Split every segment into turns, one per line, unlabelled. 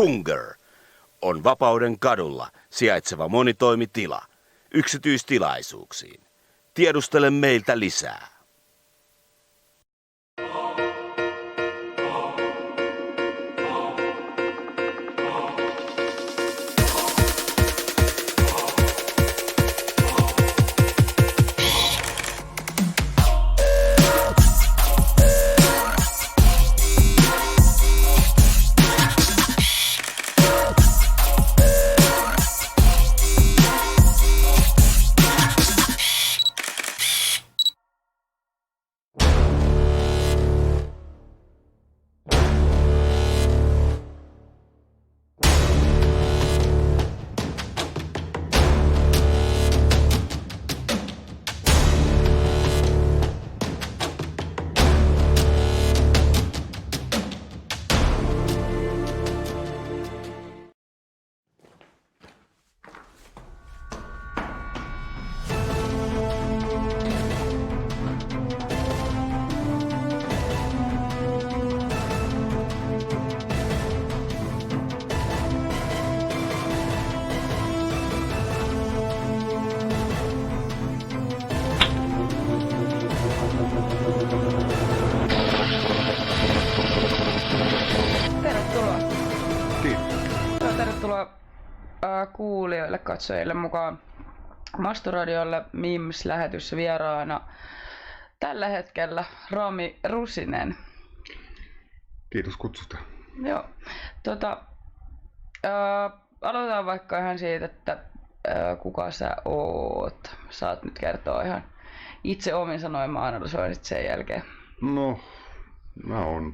Hunger on Vapauden kadulla sijaitseva monitoimitila yksityistilaisuuksiin. Tiedustele meiltä lisää.
Kuulijoille, katsojille mukaan Mastoradiolle Mims-lähetyssä vieraana tällä hetkellä Rami Rusinen.
Kiitos kutsusta.
Joo. Aloitetaan vaikka ihan siitä, että kuka sä oot. Saat nyt kertoa ihan itse omin sanoin, mä analysoin sen jälkeen.
No, mä oon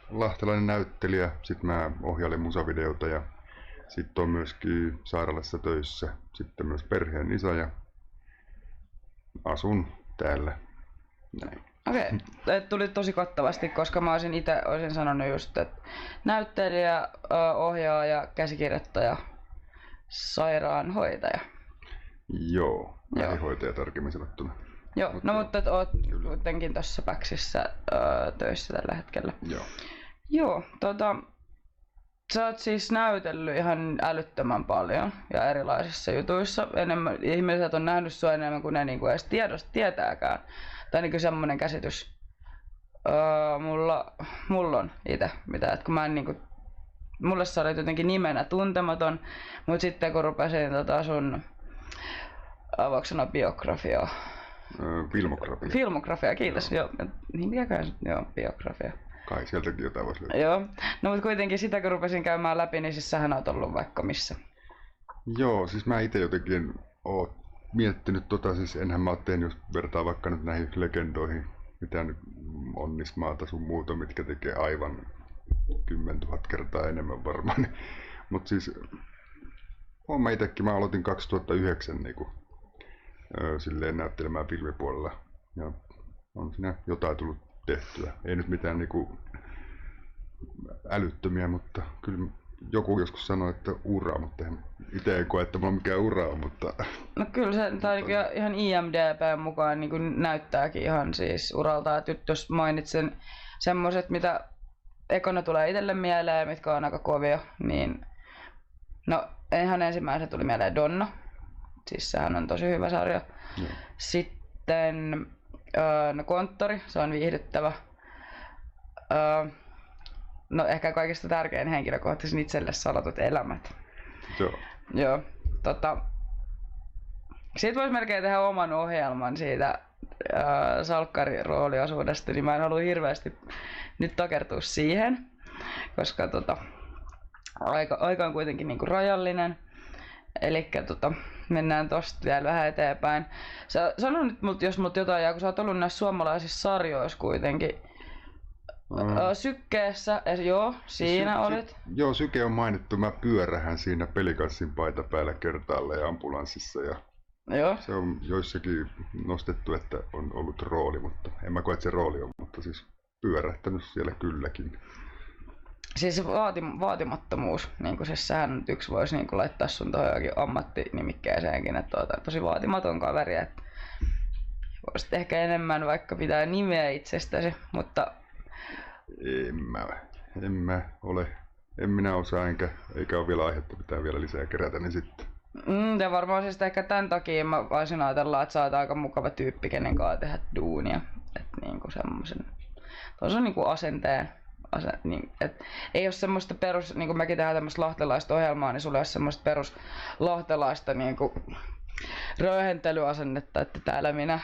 lahtelainen näyttelijä, sit mä ohjailen musavideota ja sitten on myöskin sairaalassa töissä, sitten myös perheen isä ja asun täällä. Näin.
Okei, tuli tosi kattavasti, koska mä olisin sanonut just, että näyttelijä, ohjaaja, käsikirjoittaja, sairaanhoitaja.
Joo, lähihoitaja tarkemmin sanottuna.
Joo, mutta oot kuitenkin tuossa Päksissä töissä tällä hetkellä. Joo, sä oot siis näytellyt ihan älyttömän paljon ja erilaisissa jutuissa. Ihmiset on nähnyt sua enemmän kuin ne niinku edes tietääkään. Tai niinku semmonen käsitys mulla on itse, että kun mä en niinku, mulle sä olit jotenkin nimenä tuntematon, mut sitten kun rupesin sun, voiko sanoa biografiaa? Filmografia, kiitos. Joo, biografia.
Kai sieltäkin jotain voisi löytää.
Joo, no mutta kuitenkin sitä kun rupesin käymään läpi, niin siis sähän oot ollut vaikka missä.
Joo, siis mä ite jotenkin oon miettinyt siis enhän mä oo tehnyt, jos vertaa vaikka nyt näihin legendoihin, mitä nyt Onnismaata sun muuta, mitkä tekee aivan 10 000 kertaa enemmän varmaan. Mut siis oon mä itekin, mä aloitin 2009 niinku, silleen näyttelemään filmipuolella ja on siinä jotain tullut tehtyä. Ei nyt mitään niinku älyttömiä, mutta kyllä joku joskus sanoi, että ura, mutta itse ei koe, että mulla on mikään ura, mutta...
No kyllä se tai ihan IMDb:n mukaan niin näyttääkin ihan siis uralta, että jos mainitsen semmoset, mitä ekana tulee itselle mieleen, mitkä on aika kovia, niin no ihan ensimmäisenä tuli mieleen Donna, siis sehän on tosi hyvä sarja.
Joo.
Sitten no Konttori, se on viihdyttävä. No ehkä kaikista tärkein henkilökohtaisen itselle salatut elämät. Joo. Siitä voisi melkein tehdä oman ohjelman siitä salkkarirooliosuudesta, niin mä en halua hirveästi nyt takertua siihen, koska aika on kuitenkin niinku rajallinen. Elikkä mennään tosta vielä vähän eteenpäin. Sano nyt jos mut jotain jää, kun sä oot ollut näissä suomalaisissa sarjoissa kuitenkin. Sykkeessä, joo, siinä olit.
Joo, Syke on mainittu. Mä pyörähän siinä pelikanssin paita päällä kertaalla ja ambulanssissa. Ja
joo.
Se on joissakin nostettu, että on ollut rooli, mutta en mä koe, että se rooli on, mutta siis pyörähtänyt siellä kylläkin.
Siis vaatimattomuus, niin kuin siis sehän nyt yksi voisi niin kuin laittaa sun tuohon jokin ammattinimikkeeseenkin, että tosi vaatimaton kaveri, että voisit ehkä enemmän vaikka pitää nimeä itsestäsi, mutta...
En mä ole En minä osaa eikä ole vielä aihetta, pitää vielä lisää kerätä, niin sitten.
Ja varmaan siis ehkä tämän takia mä voisin ajatella, että sä oot aika mukava tyyppi, kenen kanssa tehdä duunia. Että niinku semmosen, tuossa on niinku asenteen. Niin, et ei ole semmoista perus, niin kuin mekin tehdään tämmöistä lahtelaista ohjelmaa, niin sulla ei ole semmoista perus lahtelaista niinku röyhentelyasennetta, että täällä minä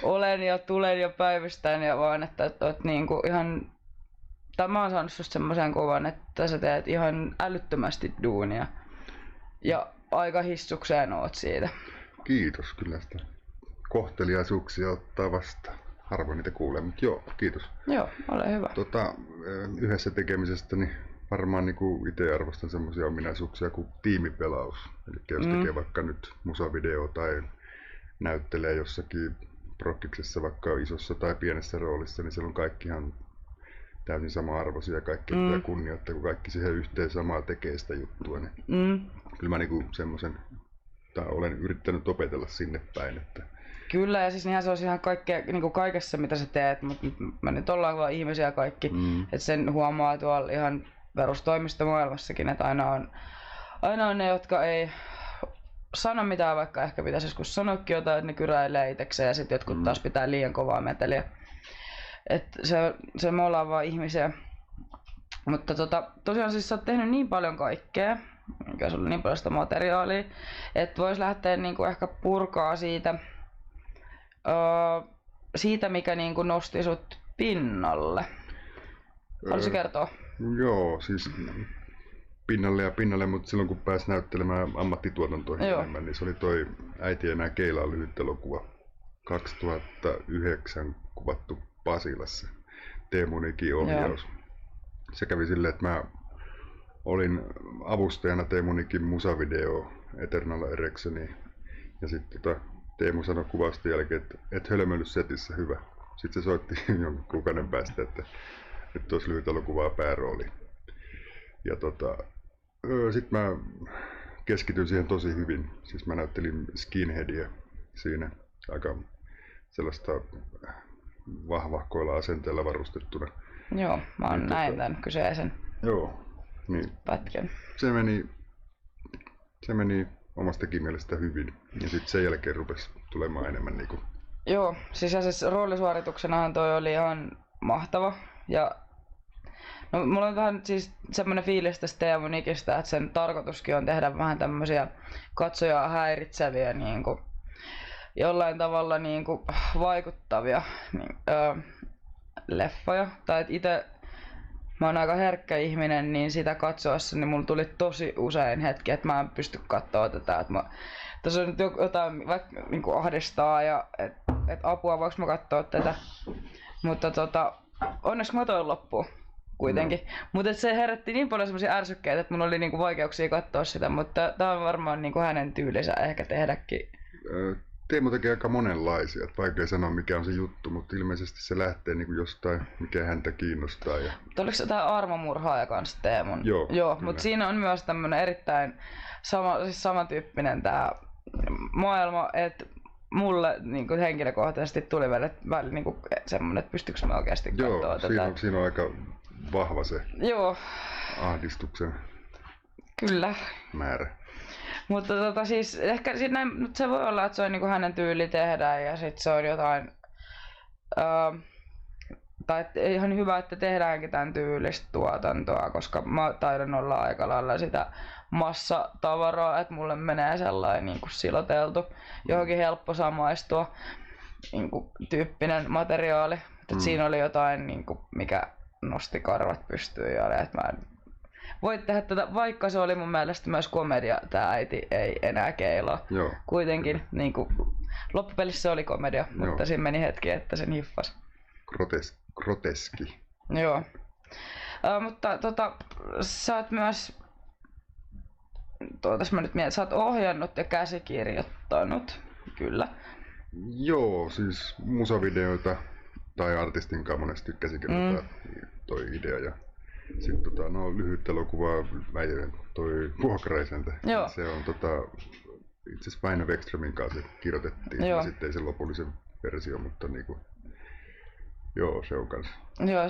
olen ja tulen ja päivystän ja vaan, että oot niinku ihan, mä oon saanut susta semmoisen kuvan, että sä teet ihan älyttömästi duunia ja aika hissukseen oot siitä.
Kiitos, kyllä sitä kohteliaisuuksia ottaa vastaan. Harvoin niitä kuulee, mutta joo, kiitos.
Joo, ole hyvä.
Yhdessä tekemisestä niin varmaan niinku itse arvostan semmoisia ominaisuuksia kuin tiimipelaus. Eli jos tekee vaikka nyt musavideo tai näyttelee jossakin prokkiksessa vaikka isossa tai pienessä roolissa, niin siellä on kaikkihan täysin sama-arvoisia ja kaikki pitää kunnioittaa, kun kaikki siihen yhteen samaa tekee sitä juttua. Niin kyllä mä niinku semmoisen, olen yrittänyt opetella sinne päin. Että
kyllä, ja siis niinhän se on ihan niin kaikessa mitä sä teet, mutta me nyt ollaan vaan ihmisiä kaikki. Että sen huomaa tuolla ihan perustoimistomaailmassakin, että aina on ne, jotka ei sano mitään, vaikka ehkä pitäisi joskus sanoakin jotain, että ne kyräilee itsekseen ja sitten jotkut taas pitää liian kovaa meteliä. Että se me ollaan vaan ihmisiä. Mutta tosiaan siis sä oot tehnyt niin paljon kaikkea, mikä sulla on niin paljon sitä materiaalia, että vois lähteä niinku ehkä purkaa siitä mikä niinku nosti sut pinnalle. Haluaisin kertoa?
Joo, siis pinnalle, mutta silloin kun pääsi näyttelemään ammattituotantoihin enemmän, niin se oli toi Äiti enää keilaa lyhyt elokuva 2009 kuvattu Pasilassa. Teemu Nikin ohjaus. Se kävi silleen, että mä olin avustajana Teemu Nikin musavideo Eternal Erectioniin. Ja sitten Teemu sanoi kuvasta jälkeen, että et hölmöillyt setissä hyvä. Sitten se soitti jonkun kuukauden päästä, että olisi lyhyt elokuvaa päärooli. Ja sitten mä keskityin siihen tosi hyvin. Siis mä näyttelin skinheadia siinä aika sellaista vahvahkoilla asenteella varustettuna.
Joo, mä oon näin tämän kyseisen
niin
pätkän.
Se meni omastakin mielestä hyvin. Ja sitten sen jälkeen rupesi tulemaan enemmän niinku.
Joo, siis roolisuorituksenahan toi oli ihan mahtava. Ja no, mulla on vähän siis semmoinen fiilis tästä Teemu Nikistä, että sen tarkoituskin on tehdä vähän tämmöisiä katsojaa häiritseviä niinku, jollain tavalla niinku vaikuttavia leffoja. Tai et ite mä oon aika herkkä ihminen, niin sitä katsoessa niin mulla tuli tosi usein hetki, että mä en pysty katsoa tätä. Tässä on nyt jotain vaikka niinku ahdistaa ja et apua, voiko mä katsoa tätä. Mutta onneksi mä toin loppuun kuitenkin. Mutta se herätti niin paljon semmosia ärsykkeitä, että mun oli niinku vaikeuksia katsoa sitä, mutta tää on varmaan niinku hänen tyylinsä ehkä tehdäkin.
Teemu tekee aika monenlaisia, että vaikea sanoa mikä on se juttu, mutta ilmeisesti se lähtee niinku jostain, mikä häntä kiinnostaa.
Oliko se tää Armomurhaaja kanssa Teemun? Joo, mutta siinä on myös tämmönen erittäin samantyyppinen tää maailma, että mulle niinku henkilökohtaisesti tuli välillä niinku semmonen, että pystyykö mä oikeasti katsoa tätä.
Siinä on aika vahva se ahdistuksen
kyllä
määrä.
Mutta siis ehkä näin, se voi olla, että se on niinku hänen tyyli tehdä ja sit se on jotain tai ihan hyvä, että tehdäänkin tämän tyylistä tuotantoa, koska mä taidan olla aika lailla sitä massatavaraa, että mulle menee sellainen niinku siloteltu, johonkin helppo samaistua niinku tyyppinen materiaali. Siinä oli jotain niinku, mikä nosti karvat pystyyn ja että mä voit tehdä tätä, vaikka se oli mun mielestä myös komedia, tää Äiti ei enää keilaa.
Joo.
Kuitenkin niinku, loppupelissä se oli komedia, mutta siinä meni hetki, että sen hiffasi.
Groteski.
Joo. Mutta sä oot myös, mä nyt mietin, sä oot ohjannut ja käsikirjoittanut, kyllä.
Joo, siis musavideoita tai artistin kanssa monesti käsikirjoittaa toi idea ja sitten lyhyt elokuva toi Vuokraisäntä. Se on itse asiassa Väinö Wexströmin kanssa kirjoitettiin ja sitten ei se lopullisen versio, mutta niinku Joo, se on kans.
Joo,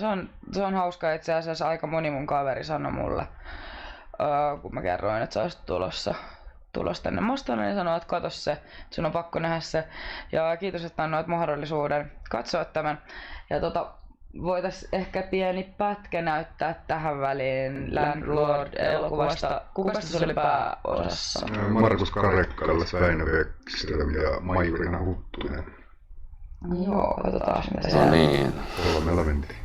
se on hauska. Itse asiassa aika moni mun kaveri sanoi mulle, kun mä kerroin, että sä olisit tulossa tänne Mostolle, niin sanoi, että katso se, sun on pakko nähdä se. Ja kiitos, että annoit mahdollisuuden katsoa tämän. Ja voitais ehkä pieni pätkä näyttää tähän väliin Landlord-elokuvasta. Kuka se oli pääosassa?
Markus Karekkallas, Väinö Bäckström ja Majurina Huttunen.
Joo, katsotaan mitä
No
siellä.
niin.
3 mentiin.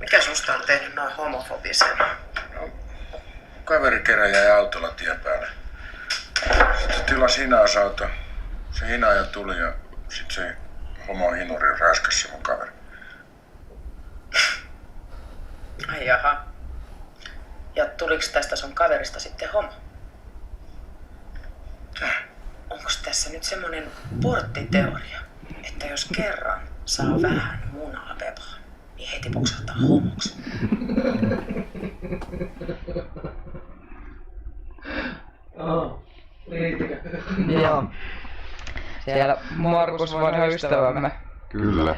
Mikä susta on tehnyt noin homofobisen?
Kaveri kerran jäi autolla tien päälle. Sitten tilasi hinausauto. Se hinaaja tuli ja sitten se homohinuri räiskäsi se mun kaveri.
Ai jaha. Ja tuliko tästä sun kaverista sitten homo? Onko tässä nyt semmonen porttiteoria, että jos kerran saa vähän munaa vepaa, niin heti puksahtaa homoksi?
Joo. Siellä Markus, vanha ystävämme.
Kyllä.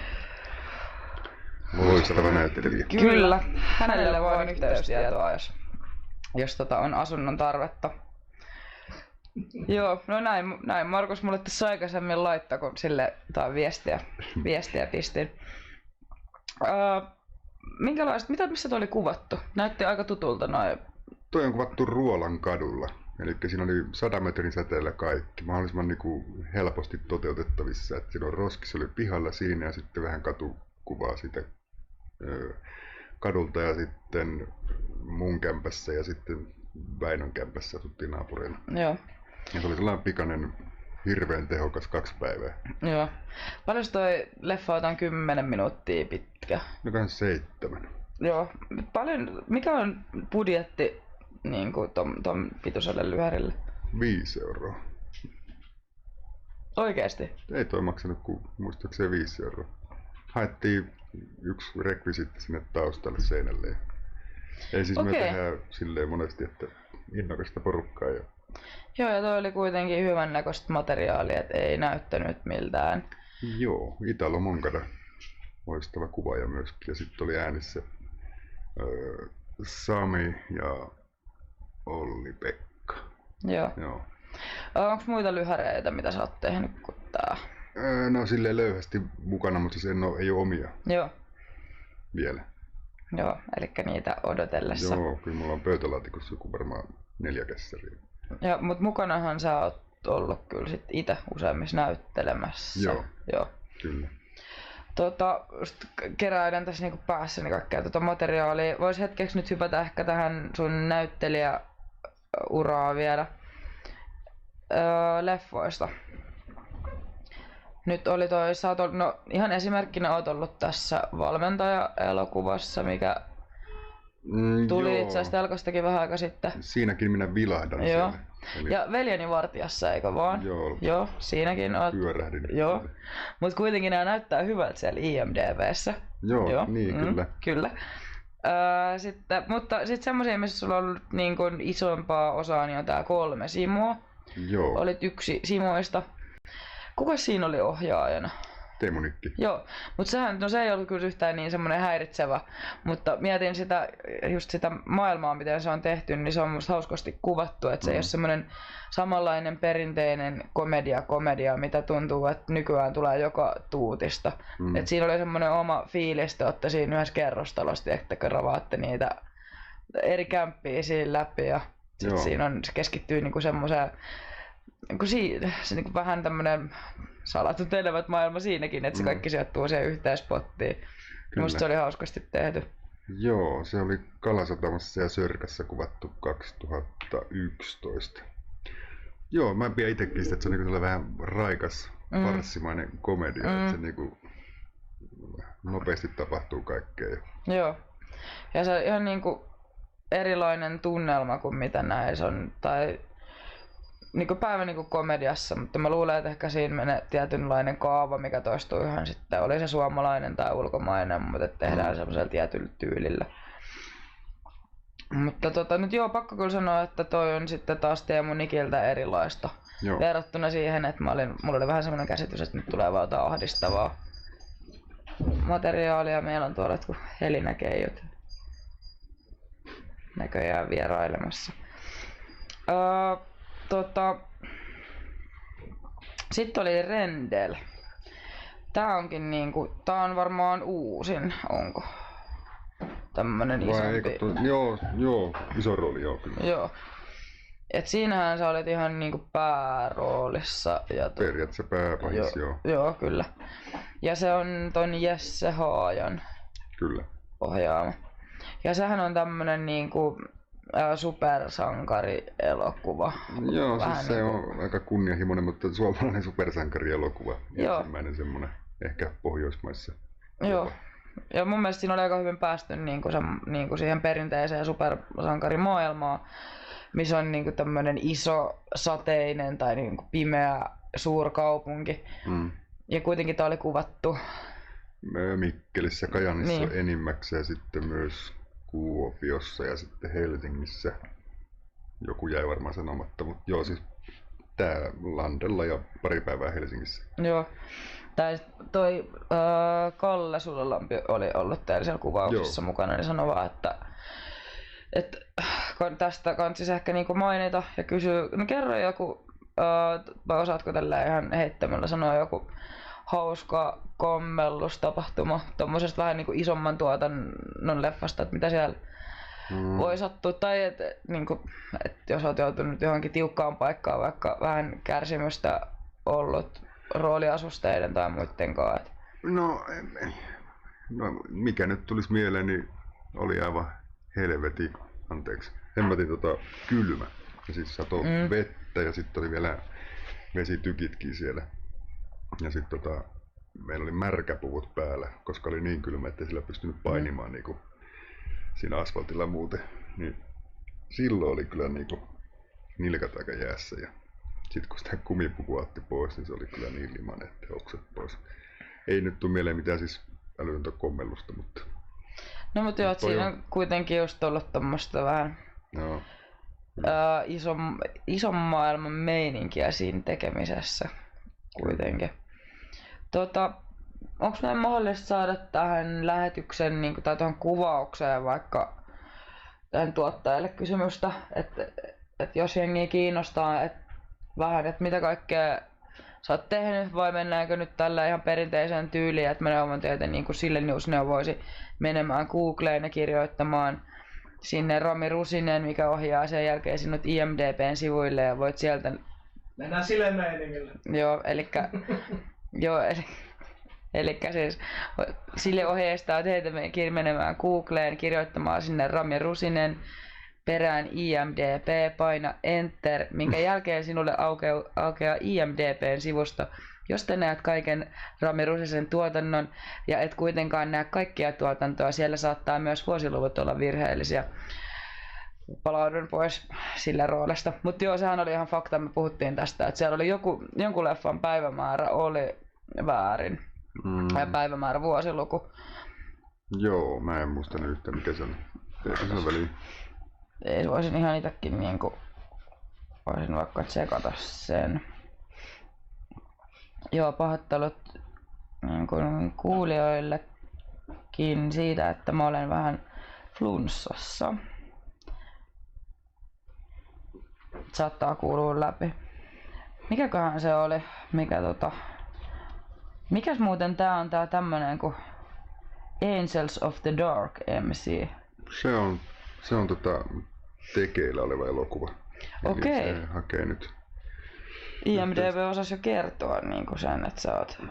Loistava näyttelijä.
Kyllä. Hänelle voi yhteystietoa, jos on asunnon tarvetta. Joo, no näin Markus mulle tässä aikaisemmin laittoi, kun sille viestiä pistin. Missä toi oli kuvattu? Näytti aika tutulta noin.
Toi on kuvattu Ruolan kadulla. Eli siinä oli 100 metrin säteellä kaikki. Mahdollisimman helposti toteutettavissa. Että siinä on roskis oli pihalla siinä ja sitten vähän katukuvaa siitä kadulta ja sitten mun kämpässä ja sitten Väinön kämpässä asuttiin naapurina.
Joo.
Ja se oli sellainen pikainen, hirveän tehokas 2 päivää.
Joo. Paljon toi leffa on 10 minuuttia pitkä?
No 7.
Joo. Mikä on budjetti niin kuin ton pituiselle lyhärille?
5 euroa.
Oikeesti?
Ei toi maksanut kuin muistaakseni 5 euroa. Haettiin yksi rekvisiitti sinne taustalle seinälle. Ei siis me tehdään silleen monesti, että innokasta porukkaa.
Joo, ja toi oli kuitenkin hyvän näköistä materiaalia, et ei näyttänyt miltään.
Joo, Italo Moncada. Loistava kuvaaja myöskin. Ja sitten oli äänissä Sami ja Olli-Pekka.
Joo.
Joo.
Onko muita lyhäreitä, mitä sä oot tehnyt kuin tää?
No silleen löyhästi mukana, mutta siis ei ole omia
Joo.
vielä.
Joo, eli niitä odotellessa.
Joo, kyllä mulla on pöytälaatikossa joku varmaan 4 kässäriä.
Ja, mut mukanahan sä oot ollut kyllä sit ite useimmissa näyttelemässä.
Joo. Kyllä.
Keräydän tässä niinku päässäni kaikkea materiaalia. Vois hetkeksi nyt hypätä ehkä tähän sun näyttelijäuraa vielä leffoista. Nyt oli ihan esimerkkinä oot ollut tässä valmentaja-elokuvassa, mikä tuli itse asiassa telkastakin vähän aika sitten.
Siinäkin minä vilahdan siellä. Eli...
Ja Veljeni vartijassa, eikö vaan?
Joo,
siinäkin oot.
Pyörähdin.
Joo. Mut kuitenkin nämä näyttää hyvältä siellä IMDb:ssä.
Joo. Kyllä.
Kyllä. Mutta sitten semmoisia, missä sulla on ollut niin kun isompaa osaa, niin on tää 3 Simua.
Joo.
Olit yksi Simoista. Kuka siinä oli ohjaajana?
Teemu Nikki.
Joo, mutta se ei ollut kyllä yhtään niin semmoinen häiritsevä, mutta mietin just sitä maailmaa, miten se on tehty, niin se on musta hauskasti kuvattu, että se ei ole semmoinen samanlainen perinteinen komedia, mitä tuntuu, että nykyään tulee joka tuutista. Et siinä oli semmoinen oma fiilis, te olette siinä yhdessä kerrostalossa, että ravaatte niitä eri kämppiä siinä läpi ja sit se keskittyy niinku semmoiseen se niinku vähän tämmönen salattu elävät maailma siinäkin, että se kaikki sijoittuu siihen yhteispottiin. Musta se oli hauskasti tehty.
Joo, se oli Kalasatamassa ja Sörkässä kuvattu 2011. Joo, mä pidän itsekin sitä, että se on niinku vähän raikas, farssimainen komedia, että se niinku nopeasti tapahtuu kaikkea.
Joo, ja se on ihan niinku erilainen tunnelma kuin mitä näissä on, tai niinku päivä niinku komediassa, mutta mä luulen, että ehkä siinä menee tietynlainen kaava, mikä toistuu ihan sitten, oli se suomalainen tai ulkomainen, mutta tehdään semmoisella tietyllä tyylillä. Mutta nyt joo, pakko kyllä sanoa, että toi on sitten taas Teemu Nikiltä erilaista. Joo. Verrattuna siihen, että mulla oli vähän semmoinen käsitys, että nyt tulee vaan jotain ahdistavaa materiaalia. Meillä on tuolla kun Heli näkee näköjään vierailemassa. Sitten oli Rendel. Tää onkin niinku, tää on varmaan uusin, onko? Tämmönen isompi.
Joo, iso rooli, joo kyllä.
Joo. Et siinähän sä olet ihan niinku pääroolissa. Ja
periaatteessa pääpahis, joo.
Joo, kyllä. Ja se on ton Jesse Haajan
kyllä
ohjaama. Ja sehän on tämmönen niinku supersankarielokuva.
Joo, siis se on aika kunnianhimoinen, mutta suomalainen supersankarielokuva. Ensimmäinen semmonen, ehkä Pohjoismaissa.
Joo. Ja mun mielestä siinä oli aika hyvin päästy niinku siihen perinteiseen supersankarimaailmaan, missä on niinku tämmönen iso sateinen tai niinku pimeä suurkaupunki. Ja kuitenkin tää oli kuvattu
Mikkelissä, Kajaanissa niin. Enimmäkseen, sitten myös Kuopiossa ja sitten Helsingissä. Joku jäi varmaan sanomatta, mutta joo, siis tää Landella ja pari päivää Helsingissä.
Joo. Toi Kalle Sulolampi oli ollut täällä siellä kuvauksessa mukana, niin sanoi vaan, että tästä kansis ehkä niinku mainita ja kysyä, no kerro joku, vai osaatko tällä ihan heittämällä sanoa joku hauska kommellustapahtuma tommosesta vähän niinku isomman tuotannon leffasta, että mitä siellä voi sattua, tai niinku, et jos olet joutunut johonkin tiukkaan paikkaan, vaikka vähän kärsimystä ollut rooliasusteiden tai muittenkaan.
No mikä nyt tulisi mieleen, niin oli aivan helveti, anteeksi, hemmetin kylmä. Ja siis satoi vettä ja sitten oli vielä vesitykitkin siellä. Ja sitten meillä oli märkäpuvut päällä, koska oli niin kylmä, ettei sillä pystynyt painimaan niinku siinä asfaltilla muuten. Niin silloin oli kyllä niinku nilkat aika jäässä. Ja sitten kun sitä kumipuku otti pois, niin se oli kyllä niin limainen, että okset pois. Ei nyt tule mieleen mitään siis älytöntä kommellusta, mutta...
No mutta joo, siinä on kuitenkin just ollut tommoista vähän ison maailman meininkiä siinä tekemisessä kuitenkin. Onko meidän mahdollista saada tähän lähetyksen niin tai tuohon kuvaukseen vaikka tähän tuottajalle kysymystä, että jos jengiä kiinnostaa, vähän, että mitä kaikkea sä oot tehnyt, vai mennäänkö nyt tällä ihan perinteiseen tyyliin, että mä neuvon teitä niin kuin sille newsneuvoisi menemään Googleen ja kirjoittamaan sinne Rami Rusinen, mikä ohjaa sen jälkeen sinut IMDb:n sivuille ja voit sieltä...
Mennään sille meiningille.
Elikkä siis sille ohjeistaa teitä menemään Googleen, kirjoittamaan sinne Rami Rusinen, perään IMDb, paina Enter, minkä jälkeen sinulle aukeaa IMDb:n sivusto. Jos te näet kaiken Rami Rusisen tuotannon ja et kuitenkaan näe kaikkia tuotantoa, siellä saattaa myös vuosiluvut olla virheellisiä. Palaudun pois sillä roolista. Mutta joo, sehän oli ihan fakta, me puhuttiin tästä, että siellä oli jonkun leffan päivämäärä oli väärin. Päivämäärä, vuosiluku.
Joo, mä en muista yhtään mikä se on. Eikö se ole väliin?
Ei, voisin ihan itsekin niinku, voisin vaikka tsekata sen. Joo, pahoittelut niinku kuulijoillekin siitä, että mä olen vähän flunssassa. Saattaa kuulua läpi. Mikäköhän se oli? Mikäs muuten tää on tää tämmönen kuin Angels of the Dark MC?
Se on tekeillä oleva elokuva.
Okei.
Se hakee nyt.
IMDb osasi jo kertoa niinku sen, että sä oot...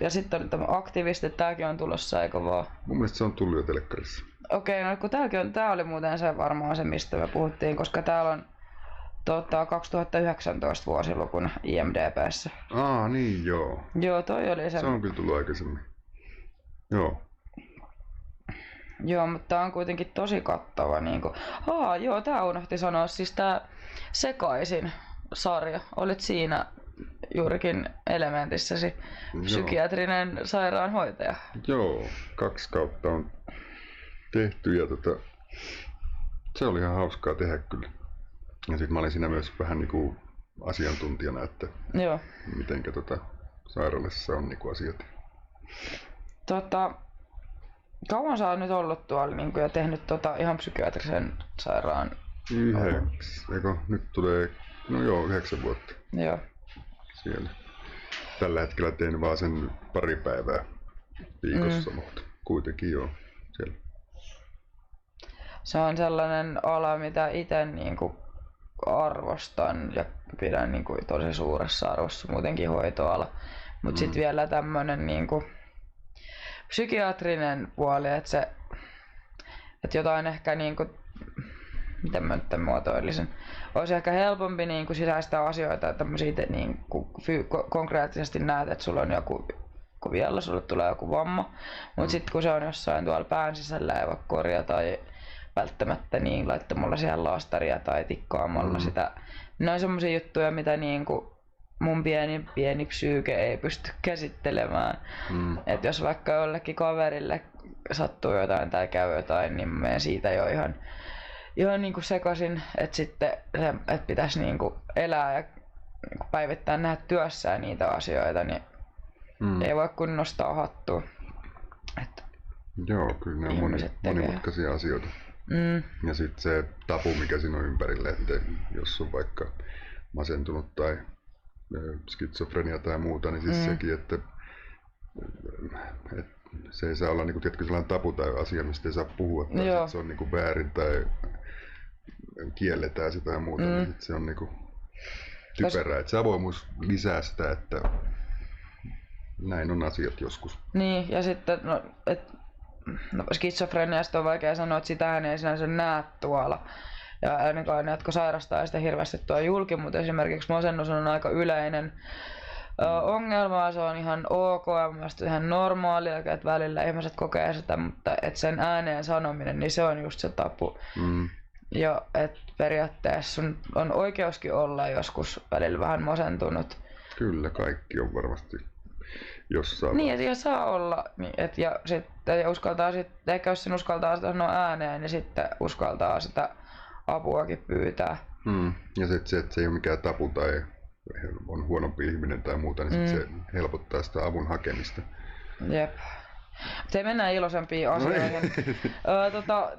Ja sitten oli tämä aktivisti, tääkin on tulossa, eikö vaan?
Mun mielestä se on tullut jo telkkarissa.
Okei, no kun tää oli muuten se varmaan se, mistä me puhuttiin, koska täällä on 2019 vuosilukuna IMDb:ssä.
Niin joo.
Joo, toi oli se.
Se on kyllä tullut aikaisemmin. Joo.
Joo, mutta tää on kuitenkin tosi kattava niinku. Joo, tää unohti sanoa, siis tää Sekaisin sarja. Olit siinä juurikin elementissäsi psykiatrinen sairaanhoitaja.
Joo, 2 kautta on tehty ja se oli ihan hauskaa tehdä kyllä. Ja sit mä olin siinä myös vähän niinku asiantuntijana, että
Joo.
mitenkä sairaalassa on niinku asiat.
Kauan sä oot nyt ollut tuolla niinku, ja tehnyt ihan psykiatrisen sairaan?
Nyt tulee, 9 vuotta
Joo.
siellä. Tällä hetkellä teen vaan sen 2 päivää viikossa, mutta kuitenkin joo siellä.
Se on sellainen ala, mitä itse niinku arvostan ja pidän niinku tosi suuressa arvossa, muutenkin hoitoala. Mut sit vielä tämmönen niinku psykiatrinen puoli, että jotain ehkä niinku, miten mä nyt muotoilisin, olisi ehkä helpompi niinku sisäistää asioita, että tämmöisiä niinku konkreettisesti näet, että sulla on joku vielä, sulle tulee joku vamma, mutta sitten kun se on jossain tuolla pään sisällä ei voi korjata tai välttämättä niin laittamalla siihen laastaria tai tikkaamalla sitä. Ne on semmoisia juttuja, mitä niinku mun pieni psyyke ei pysty käsittelemään. Et jos vaikka jollekin kaverille sattuu jotain tai käy jotain, niin mä menen siitä jo ihan niinku sekaisin, että sitten että pitäisi niinku elää ja niinku päivittäin nähdä työssään niitä asioita, niin ei voi kun nostaa hattua.
Joo, kyllä ne on monimutkaisia asioita. Ja sitten se tabu, mikä siinä on ympärillä, että jos on vaikka masentunut tai skitsofrenia tai muuta, niin siis sekin, että se ei saa olla niinku, tietysti sellainen tabu tai asia, mistä ei saa puhua, tai se on niinku väärin tai kielletään sitä ja muuta, niin sit se on niinku typerää. Että se avoimuus lisää sitä, että näin on asiat joskus.
Niin, ja sitten skitsofreniasta on vaikea sanoa, että sitähän ei sinänsä näe tuolla. Ja ainakaan ne, jotka sairastaa sitä hirveästi tuolla julki, mutta esimerkiksi masennus on aika yleinen ongelma, se on ihan ok ja mielestäni ihan normaalia, että välillä ihmiset kokee sitä, mutta et sen ääneen sanominen, niin se on just se tapu. Ja että periaatteessa sun on oikeuskin olla joskus välillä vähän masentunut.
Kyllä, kaikki on varmasti jossain.
Niin, ja saa olla. Ja sitten uskaltaa sitten, ehkä jos sen uskaltaa sitä sanoa ääneen, niin sitten uskaltaa sitä apuakin pyytää.
Ja sitten se, että se ei ole mikään tabu tai on huonompi ihminen tai muuta, niin se helpottaa sitä avun hakemista.
Jep. Se mennään iloisempiin asioihin.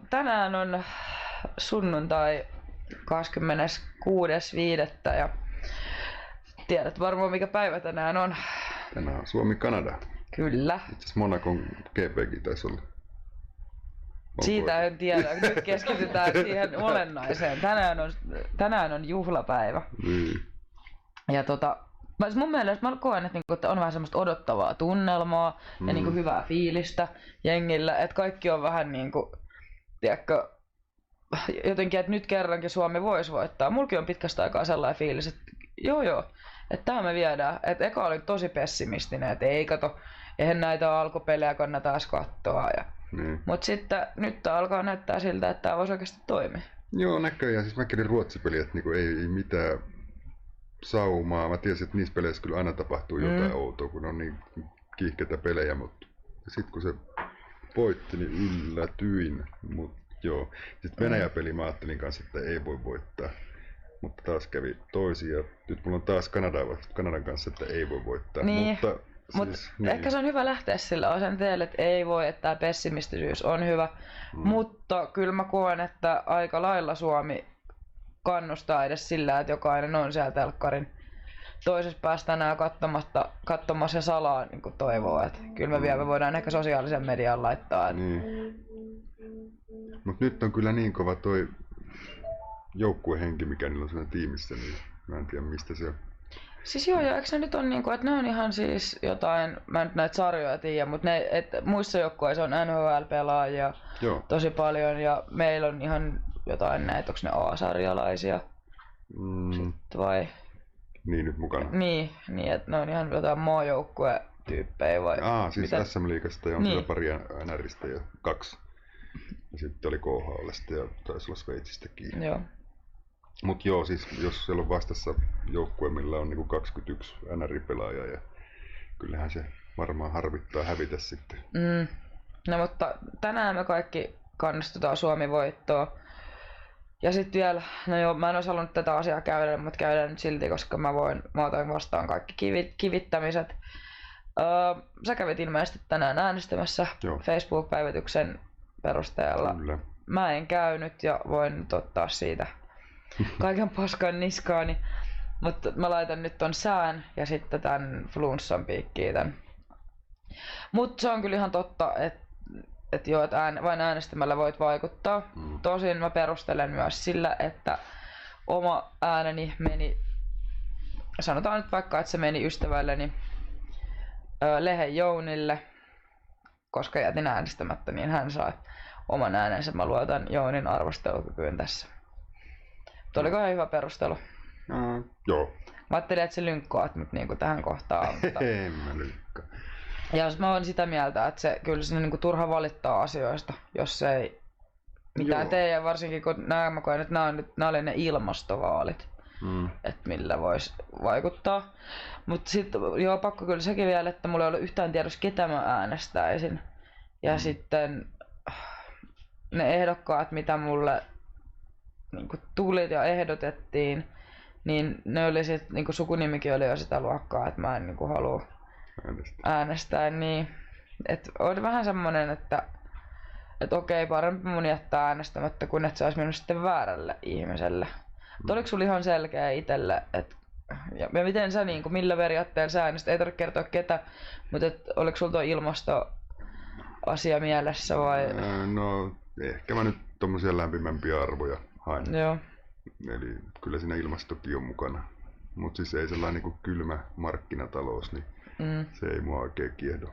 Tänään on sunnuntai 26.5. ja tiedät varmaan mikä päivä tänään on.
Tänään on Suomi-Kanada.
Kyllä.
Itse asiassa Monacon GP:kin taisi olla.
Siitä en tiedä. Nyt keskitytään siihen olennaiseen. Tänään on juhlapäivä. Ja mun mielestä mä koen, että on vähän semmoista odottavaa tunnelmaa ja niinku hyvää fiilistä jengillä. Että kaikki on vähän niinku, tiedätkö, jotenkin, että nyt kerrankin Suomi voisi voittaa. Mulki on pitkästä aikaa sellainen fiilis, että joo, että tää me viedään. Että eka oli tosi pessimistinen, että eihän näitä alkupelejä kannata edes katsoa. Mutta sitten nyt tää alkaa näyttää siltä, että tää voisi oikeasti toimia.
Joo, näköjään. Siis mäkin ruotsipeliä, että niinku ei mitään saumaa. Mä tiesin, että niissä peleissä kyllä aina tapahtuu jotain outoa, kun on niin kiihkeitä pelejä, mutta sitten kun se voitti, niin yllätyin. Joo. Sitten Venäjä-peli mä ajattelin kanssa, että ei voi voittaa. Mutta taas kävi toisia. Nyt mulla on taas Kanadan kanssa, että ei voi voittaa.
Niin. Mutta ehkä se on hyvä lähteä sillä asenteella, että ei voi, että tämä pessimistisyys on hyvä. Mutta kyllä mä koen, että aika lailla Suomi kannustaa edes sillä, että jokainen on siellä telkkarin toisessa päässä tänään katsomassa ja salaa niin kuin toivoo. Että kyllä me vielä voidaan ehkä sosiaalisen median laittaa.
Mutta nyt on kyllä niin kova toi joukkuehenki, mikä niillä on siinä tiimissä, niin mä en tiedä mistä se on.
Siis joo, ja eikö ne nyt on niinku, että ne on ihan siis jotain, mä en nyt näitä sarjoja tiedä, mutta muissa joukkueissa on NHL-pelaajia tosi paljon ja meillä on ihan jotain näitä, onko ne A-sarjalaisia vai?
Niin nyt mukana.
Niin, että ne on ihan jotain maajoukkue-tyyppejä vai?
Siis SM-liigasta ja on siellä pari NRistä ja 2 Ja sitten oli KHL:stä ja taisi olla Sveitsistäkin.
Joo.
Mut joo, siis jos siellä on vastassa joukkue, millä on niinku 21 NR-pelaajaa, ja kyllähän se varmaan harvittaa hävitä sitten.
No mutta tänään me kaikki kannustetaan Suomi-voittoon. Ja sitten vielä, no joo, mä en olisi halunnut tätä asiaa käydä, mutta käydään nyt silti, koska mä otan vastaan kaikki kivittämiset. Sä kävit ilmeisesti tänään äänestämässä Facebook-päivityksen perusteella.
Kyllä.
Mä en käynyt ja voin nyt ottaa siitä kaiken paskan niskaani. Mutta mä laitan nyt ton sään ja sitten tän flunssan piikkiin tän. Mut se on kyllä ihan totta, että vain äänestämällä voit vaikuttaa. Tosin mä perustelen myös sillä, että oma ääneni meni, sanotaan nyt vaikka, että se meni ystävälleni Lehen Jounille, koska jätin äänestämättä, niin hän sai oman äänensä. Mä luotan Jounin arvostelukykyyn tässä. Mutta oliko ihan hyvä perustelu?
Joo.
Mä ajattelin, että se lynkkaat nyt niinku tähän kohtaan. Mutta...
En mä lynkkaa.
Ja jos mä oon sitä mieltä, että se kyllä sinne niinku turha valittaa asioista, jos se ei mitään tee, ja varsinkin kun mä koen, että nämä oli ne ilmastovaalit, että millä voisi vaikuttaa. Mutta sitten joo, pakko kyllä sekin vielä, että mulla ei ollut yhtään tiedossa, ketä mä äänestäisin. Ja sitten ne ehdokkaat, mitä mulle niinku tuli ja ehdotettiin, niin ne oli sit, niinku sukunimikin oli jo sitä luokkaa, että mä en niinku halua äänestää, niin että oli vähän semmonen, että okei, parempi mun jättää äänestämättä kuin että se olisi mennyt sitten väärälle ihmiselle. Mutta oliko sulla ihan selkeä itselle, että ja miten sä niinku, millä periaatteella sä äänestät, ei tarvitse kertoa ketä, mutta oliko sulla tuo ilmastoasia mielessä vai?
No ehkä mä nyt tommosia lämpimämpiä arvoja haen.
Joo.
Eli kyllä siinä ilmastokin on mukana. Mut siis ei sellainen niinku kylmä markkinatalous, niin se ei mua oikein kiehdo.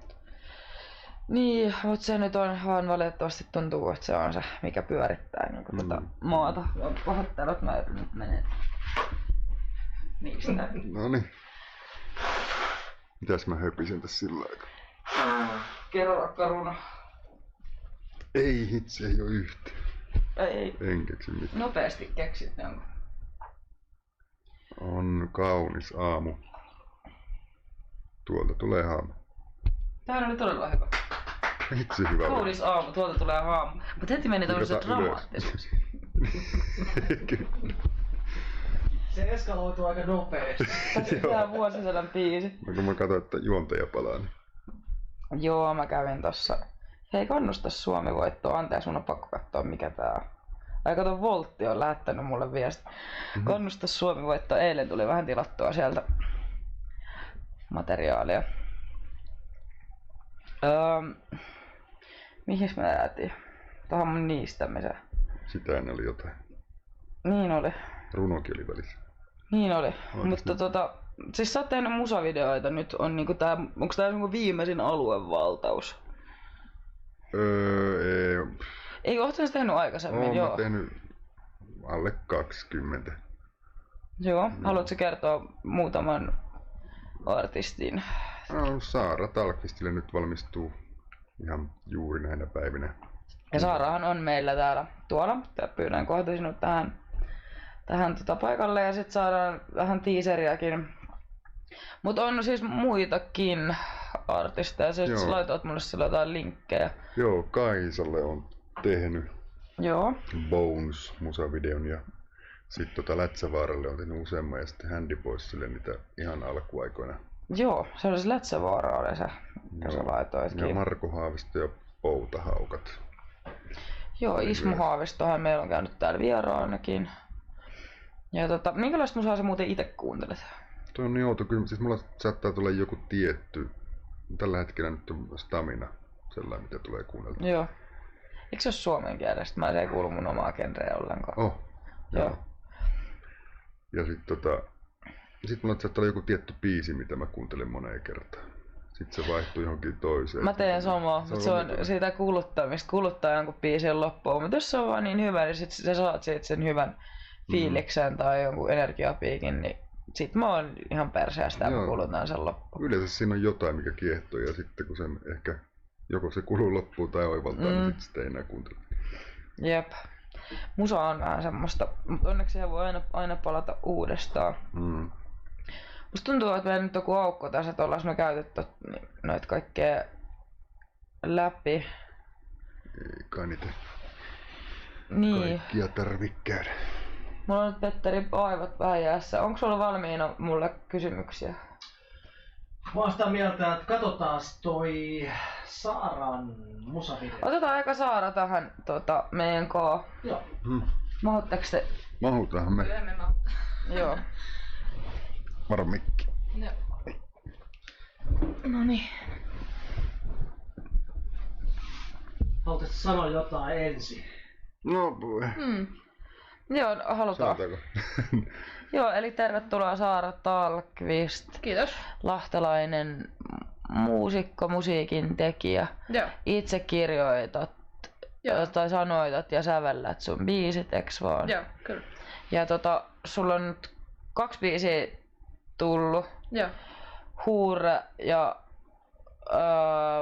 Niin, mutta se nyt on vaan valitettavasti tuntuu, että se on se, mikä pyörittää niin tätä maata. Pahoittelut, mä nyt menen niistä.
Noniin. Mitäs mä höpisen tässä sillä aikaa?
Kerro rakkaruuna.
Ei hitse, ei oo yhtään.
Ei.
En keksi mitään.
Nopeasti keksit jonkun.
On kaunis aamu. Tuolta tulee haamu.
Tää oli todella hyvä.
Itse hyvä.
Kaunis aamu, tuolta tulee haamu. Mut heti meni tämmöset dramaattiset.
Se eskaloituu aika nopeesti.
Tää vuosisadan biisi.
Kun mä katsoin, että juontaja palaa, niin...
Joo, mä kävin tossa. Hei, kannusta Suomi-voittoa. Anteeksi, mun on pakko katsoa mikä tää on. Ai kato, Voltti on lähettänyt mulle viesti. Kannusta Suomi-voittoa. Eilen tuli vähän tilattua sieltä materiaalia. Mihin me jäätiin? Tuohon mun niistämiseen.
Sitä ennen oli jotain.
Niin oli.
Runokin oli välissä.
Niin oli. Mutta siis sä oot tehnyt musavideoita nyt. On niinku tää, onks tää niinku viimeisin aluevaltaus?
Ei.
Ei, ootko sä tehnyt aikaisemmin?
Oon
joo.
Mä tehnyt alle 20.
Joo. Haluatko kertoa muutaman artistin?
No, Saara Talkvistille nyt valmistuu ihan juuri näinä päivinä.
Ja Saarahan on meillä täällä tuolla. Pyydän kohta sinut tähän paikalle ja sit saadaan vähän teaseriakin. Mut on siis muitakin artisteja. Sä laitoit mulle sillä jotain linkkejä.
Joo, Kaisalle on tehnyt
Joo.
Bones musavideon ja sitten Lätsävaaralle on tehnyt useamman ja sitten Handy Boysille niitä ihan alkuaikoina.
Joo, se oli se Lätsävaara oli se, mikä sä laitoitkin.
Ja Marko Haavisto ja Poutahaukat.
Joo, Ismo Haavistohan meillä on käynyt täällä vieraanakin. Ja minkälaista musaa sä muuten itse kuuntelet?
Tuo on niin outo, kyllä siis mulla saattaa tulla joku tietty, tällä hetkellä nyt on Stamina, sellainen mitä tulee kuunneltua.
Joo. Eikö se ole suomen kielestä? Se ei kuulu mun omaa genreä ollenkaan.
Joo. Ja sit mulla saattaa olla joku tietty biisi, mitä mä kuuntelen moneen kertaan. Sitten se vaihtuu johonkin toiseen.
Mä teen samaa, mutta se on siitä kuluttamista, kuluttaa jonkun biisin loppuun. Mutta jos se on vaan niin hyvä, niin sit sä saat siitä sen hyvän fiiliksen tai jonkun energiapiikin, niin sit mä oon ihan perseästä ja kulutan sen loppuun.
Yleensä siinä on jotain, mikä kiehtoo ja sitten kun sen ehkä joko se kuluu loppuun tai oivaltaa, niin sit sitä ei enää kuuntele.
Jep. Musa on vähän semmoista, mutta onneksi siihen voi aina palata uudestaan. Musta tuntuu, että meillä nyt on joku aukko tässä, että ollaan me käytetty noita kaikkea läpi.
Ei kai niitä
Niin.
kaikkia tarvii käydä.
Mulla on nyt Petteri aivot vähän jäässä. Onko sulla valmiina mulle kysymyksiä?
Mä oon sitä mieltä, että katsotaan toi Saaran musavideo.
Otetaan eka Saara tähän meidän kaa.
Joo.
Mahutteko te?
Mahutaanhan me.
Joo.
Varo mikki.
Noniin.
Haluatko sanoa jotain ensin?
No,
Joo, halutaan.
sanotaanko?
Joo, eli tervetuloa Saara Tallqvist.
Kiitos.
Lahtelainen muusikko, musiikin tekijä.
Joo.
Itse kirjoitat
Joo.
tai sanoitat ja sävellät sun biisit, eiks vaan?
Joo, kyllä.
Ja sulla on nyt 2 biisiä tullut.
Joo.
Huure ja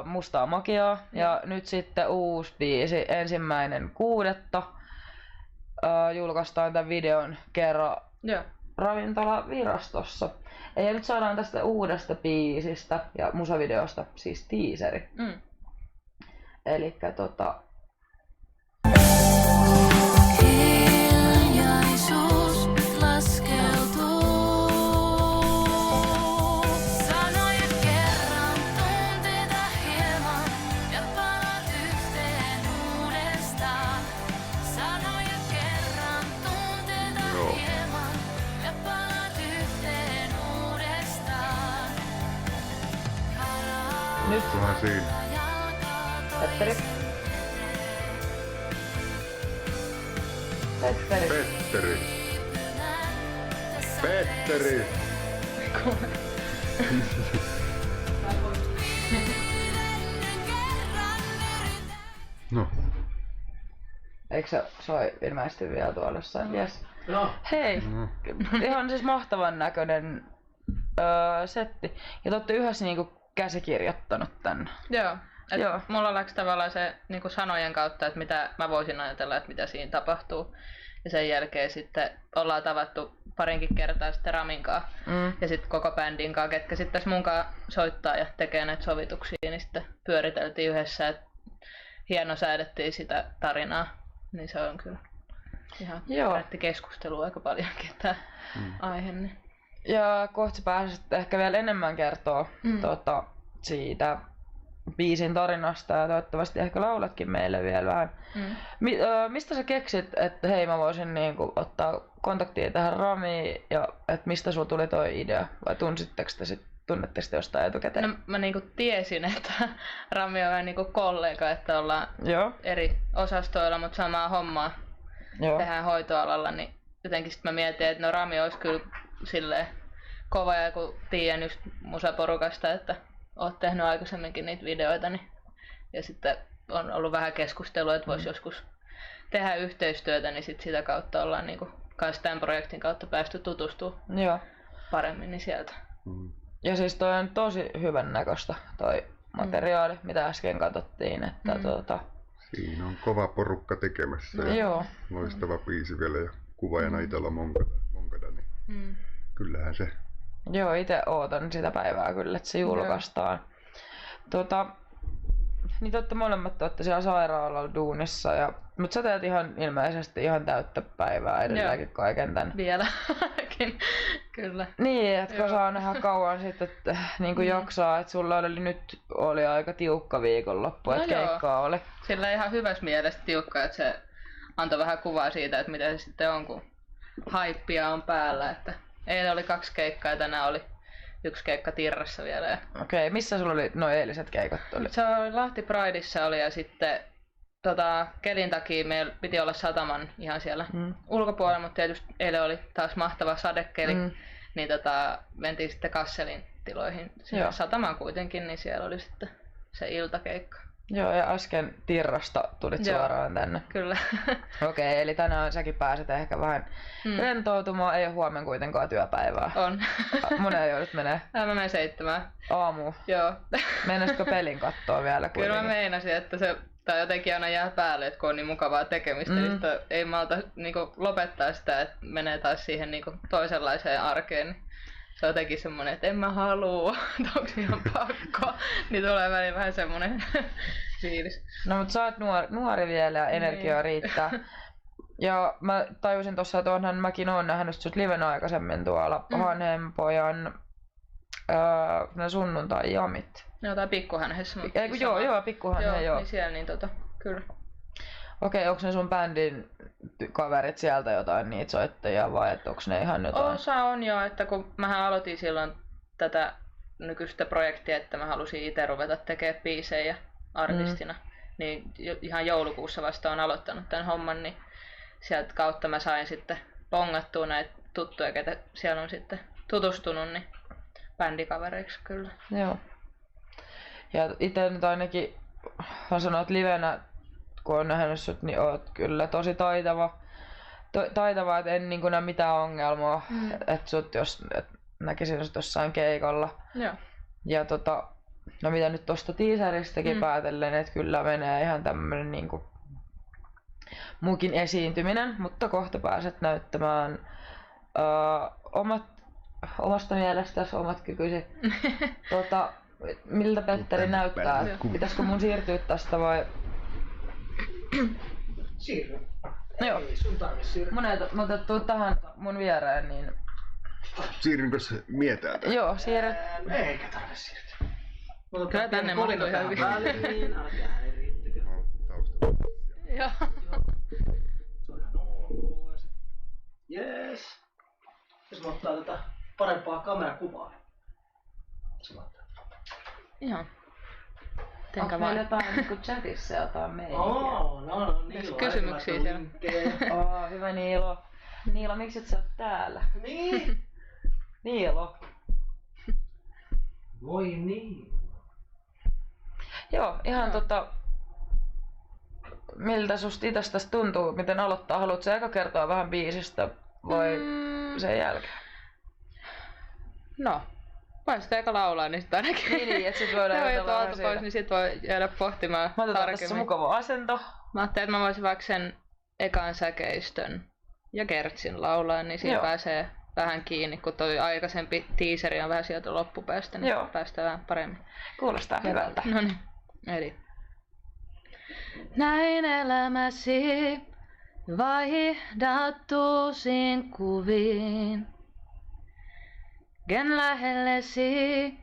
Mustaa Magiaa. Ja nyt sitten uusi biisi 1.6. Julkaistaan tämän videon kerran
Joo.
ravintolavirastossa. Ja nyt saadaan tästä uudesta biisistä ja musavideosta siis teaseri. Elikkä
Hiljaisuus laskeutuu. Sanoja kerran, tunteita hieman ja palat yhteen uudestaan. Sanoja kerran, tunteita hieman ja palat yhteen uudestaan.
nyt
Onhan siinä.
Petteri. Petteri.
Petteri. Petteri. No.
Eikö se soi ilmeisesti vielä tuolla jossain? Yes.
Joo.
Hei! Ihan siis mahtavan näköinen setti. Ja te olette yhdessä niinku käsikirjoittanut tän.
Joo.
Joo.
Mulla läks tavallaan se niinku sanojen kautta, että mitä mä voisin ajatella, että mitä siinä tapahtuu. Ja sen jälkeen sitten ollaan tavattu parinkin kertaa sitten Ramin kanssa. Ja sitten koko bändin kanssa, ketkä sitten tässä munkaan soittaa ja tekee näitä sovituksia, niin sitten pyöriteltiin yhdessä, että hienosäädettiin sitä tarinaa. Niin se on kyllä ihan herätti keskustelua aika paljonkin tämä aihe. Niin.
Ja kohta pääset ehkä vielä enemmän kertoa siitä biisin tarinasta ja toivottavasti ehkä laulatkin meille vielä vähän. Mistä sä keksit, että hei mä voisin niinku ottaa kontaktia tähän Ramiin ja että mistä sulla tuli toi idea vai tunnetteko te jostain etukäteen?
No mä niinku tiesin, että Rami on vähän niinku kollega, että ollaan eri osastoilla, mutta samaa hommaa tehdään hoitoalalla, niin jotenkin sit mä mietin, että no Rami olisi kyllä silleen kova ja kun tiedän just musaporukasta, että oot tehnyt aikaisemminkin niitä videoita, niin ja sitten on ollut vähän keskustelua, että voisi joskus tehdä yhteistyötä, niin sit sitä kautta ollaan niinku kans tämän projektin kautta päästy tutustumaan paremmin niin sieltä.
Ja siis toi on tosi hyvän näköistä toi materiaali, mitä äsken katsottiin, että
Siinä on kova porukka tekemässä ja loistava biisi vielä ja kuvaajana Italo Monkada, niin kyllähän se.
Joo, itse ootan sitä päivää kyllä, että se julkaistaan. Niin te molemmat olette siellä sairaalalla duunissa, mutta sä teet ilmeisesti ihan täyttä päivää edelleenkin kaiken tän.
Vieläkin, kyllä.
Niin, että kun saa nähdä kauan sitten, että niinku jaksaa, että sulla oli aika tiukka viikonloppu, että keikkaa oli.
Sillä ihan hyvässä mielessä tiukka, että se antoi vähän kuvaa siitä, että mitä se sitten on, kun haippia on päällä. Että eilen oli 2 keikkaa ja tänään oli 1 keikka Tirrassa vielä.
Okei, missä sulla oli nuo eiliset keikat?
Se oli Lahti Prideissa oli ja sitten kelin takia meillä piti olla sataman ihan siellä ulkopuolella, mutta tietysti eilen oli taas mahtava sadekeli, niin mentiin sitten Kasselin tiloihin satamaan kuitenkin, niin siellä oli sitten se iltakeikka.
Joo, ja äsken Tirrasta tulit suoraan tänne.
Kyllä.
Okei, eli tänään säkin pääset ehkä vähän rentoutumaan. Ei ole huomenna kuitenkaan työpäivää.
On.
Monen joudut menee?
Mä menen 7.
Aamu.
Joo.
Meinasitko pelin kattoa vielä kuitenkin?
Kyllä mä meinasin, että se tai jotenkin aina jää päälle, että kun on niin mukavaa tekemistä, niin sitä ei malta niinku lopettaa sitä, että menee taas siihen niinku toisenlaiseen arkeen. Niin se on jotenkin semmoinen, että en mä halua, onko ihan pakko, niin tulee väliin vähän semmoinen fiilis.
No mutta sä oot nuori vielä ja energiaa riittää. Ja mä tajusin tossa, että mäkin oon nähnyt sut livenä aikaisemmin tuolla Hanhenpojan ne sunnuntai-jamit.
Joo, tai Pikkuhänhessä.
Joo, Pikkuhänhe, joo.
Niin siellä, niin kyllä.
Okei, onko ne sun bändin kaverit sieltä jotain niitä soittajia vai että onko ne ihan jotain?
Osa on jo, että kun mähän aloitin silloin tätä nykyistä projektia, että mä halusin itse ruveta tekemään biisejä artistina, niin ihan joulukuussa vasta on aloittanut tämän homman, niin sieltä kautta mä sain sitten pongattua näitä tuttuja, ketä siellä on sitten tutustunut, niin bändikavereiksi kyllä.
Joo. Ja itse nyt ainakin, mä sanon, että livenä, kun on nähnyt sut, niin oot kyllä tosi taitava, että en niin näe mitään ongelmaa, että sut näkisin sut jossain keikalla.
Joo.
Ja no mitä nyt tosta teaseristäkin päätellen, että kyllä menee ihan tämmönen niinku muukin esiintyminen, mutta kohta pääset näyttämään omasta mielestäsi omat kykysi. Miltä Petteri näyttää? Pitäisikö mun siirtyä tästä vai?
Siirry.
Joo.
Ei sun tarvi siirryä.
Mutta tuu tähän mun viereen, niin...
Siirrynkö se mietään?
Joo, siirry.
Eikä tarvi siirtyä.
Kyllä tänne mahtuu ihan hyvin.
Väliin, älkää häiriittykö.
Joo.
Se on ihan ok. Jees. Jos mä ottaa tätä parempaa kamerakuvaa.
Ihan.
Onko meillä jotain niin chatissa jotain meininkiä?
No, Niilo.
Kysymyksiä siellä.
Hyvä Niilo. Niilo, miksi et sä oot täällä?
Niin.
Niilo.
Voi niin.
Joo, ihan miltä susta itsestäsi tuntuu, miten aloittaa? Haluatko sä eka kertoa vähän biisistä vai sen jälkeen?
No, voin sitä eka laulaa, niin sitten ainakin.
Niin, että sit voidaan jutella vähän siitä.
Pois, niin sit voi jäädä pohtimaan
Mä otetaan
tarkemmin.
tässä mukava asento.
Mä ajattelin, että mä voisin vaikka sen ekan säkeistön ja kertsin laulaa, niin siinä pääsee vähän kiinni, kun toi aikaisempi teaseri on vähän sieltä loppupäästä, niin päästään vähän paremmin.
Kuulostaa hyvältä.
No niin, eli. Näin elämäsi vaihdat uusiin kuviin. Ken lähellesi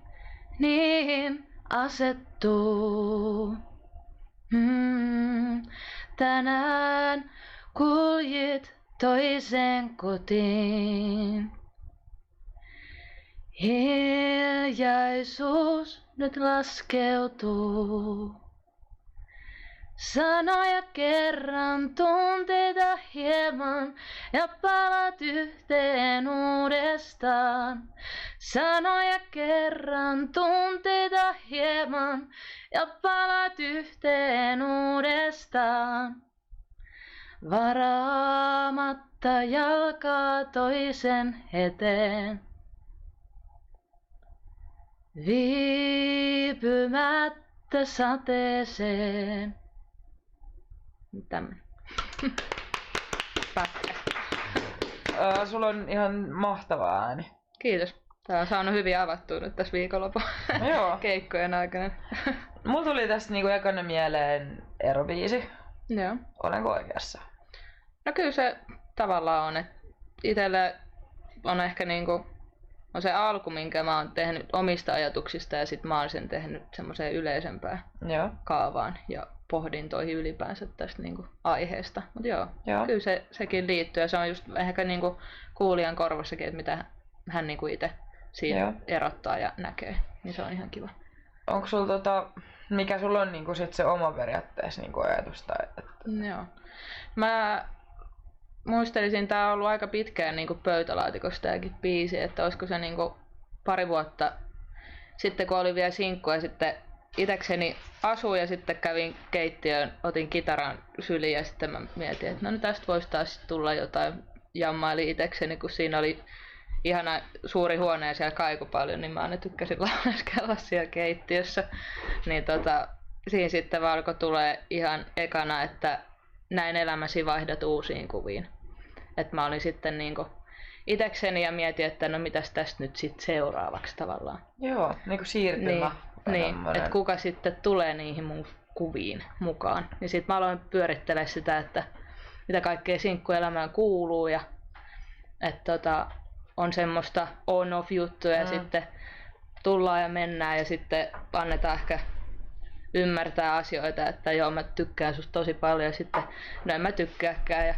niin asettuu. Tänään kuljit toiseen kotiin. Hiljaisuus nyt laskeutuu. Sanoja kerran, tunteita hieman ja palat yhteen uudestaan. Sanoja kerran, tunteita hieman ja palat yhteen uudestaan. Varaamatta jalkaa toisen eteen. Viipymättä sateeseen. Tämmönen. Pätkä.
Sulla on ihan mahtava ääni.
Kiitos. Tää on saanut hyvin avattua nyt tässä viikonlopun keikkojen aikana.
Mulla tuli tästä niinku ekana mieleen erobiisi.
Joo.
Olenko oikeassa?
No kyllä se tavallaan on, että itselle on ehkä niinku on se alku, minkä mä oon tehnyt omista ajatuksista ja sit mä oon sen tehnyt semmoiseen yleisempään kaavaan ja pohdintoihin ylipäänsä tästä niinku aiheesta. Mut joo, kyllä sekin liittyy ja se on just ehkä niinku kuulijan korvassakin, että mitä hän niinku itse siinä erottaa ja näkee, niin se on ihan kiva.
Onko sulla mikä sulla on niinku sit se oma periaatteessa niinku ajatus?
Joo. Mä muistelisin, tää on ollut aika pitkään niinku pöytälaatikossa tääkin biisi, että olisiko se niinku pari vuotta sitten, kun oli vielä sinkku ja sitten itekseni asuin ja sitten kävin keittiöön, otin kitaran syliin ja sitten mä mietin, että no nyt tästä voisi taas tulla jotain. Jammaili itekseni, kun siinä oli ihana suuri huone ja siellä kaiku paljon, niin mä aina tykkäsin lauleskella siellä keittiössä. Niin siinä sitten vaan alkoi tulee ihan ekana, että näin elämäsi vaihdat uusiin kuviin. Että mä olin sitten niinku itekseni ja mietin, että no mitäs tästä nyt sitten seuraavaksi tavallaan.
Joo, niinku siirtymä.
Niin, että kuka sitten tulee niihin mun kuviin mukaan. Ja sitten mä aloin pyörittelemään sitä, että mitä kaikkea sinkkuelämään kuuluu ja että on semmoista on-off juttuja ja sitten tullaan ja mennään ja sitten annetaan ehkä ymmärtää asioita, että joo mä tykkään susta tosi paljon ja sitten no en mä tykkääkään ja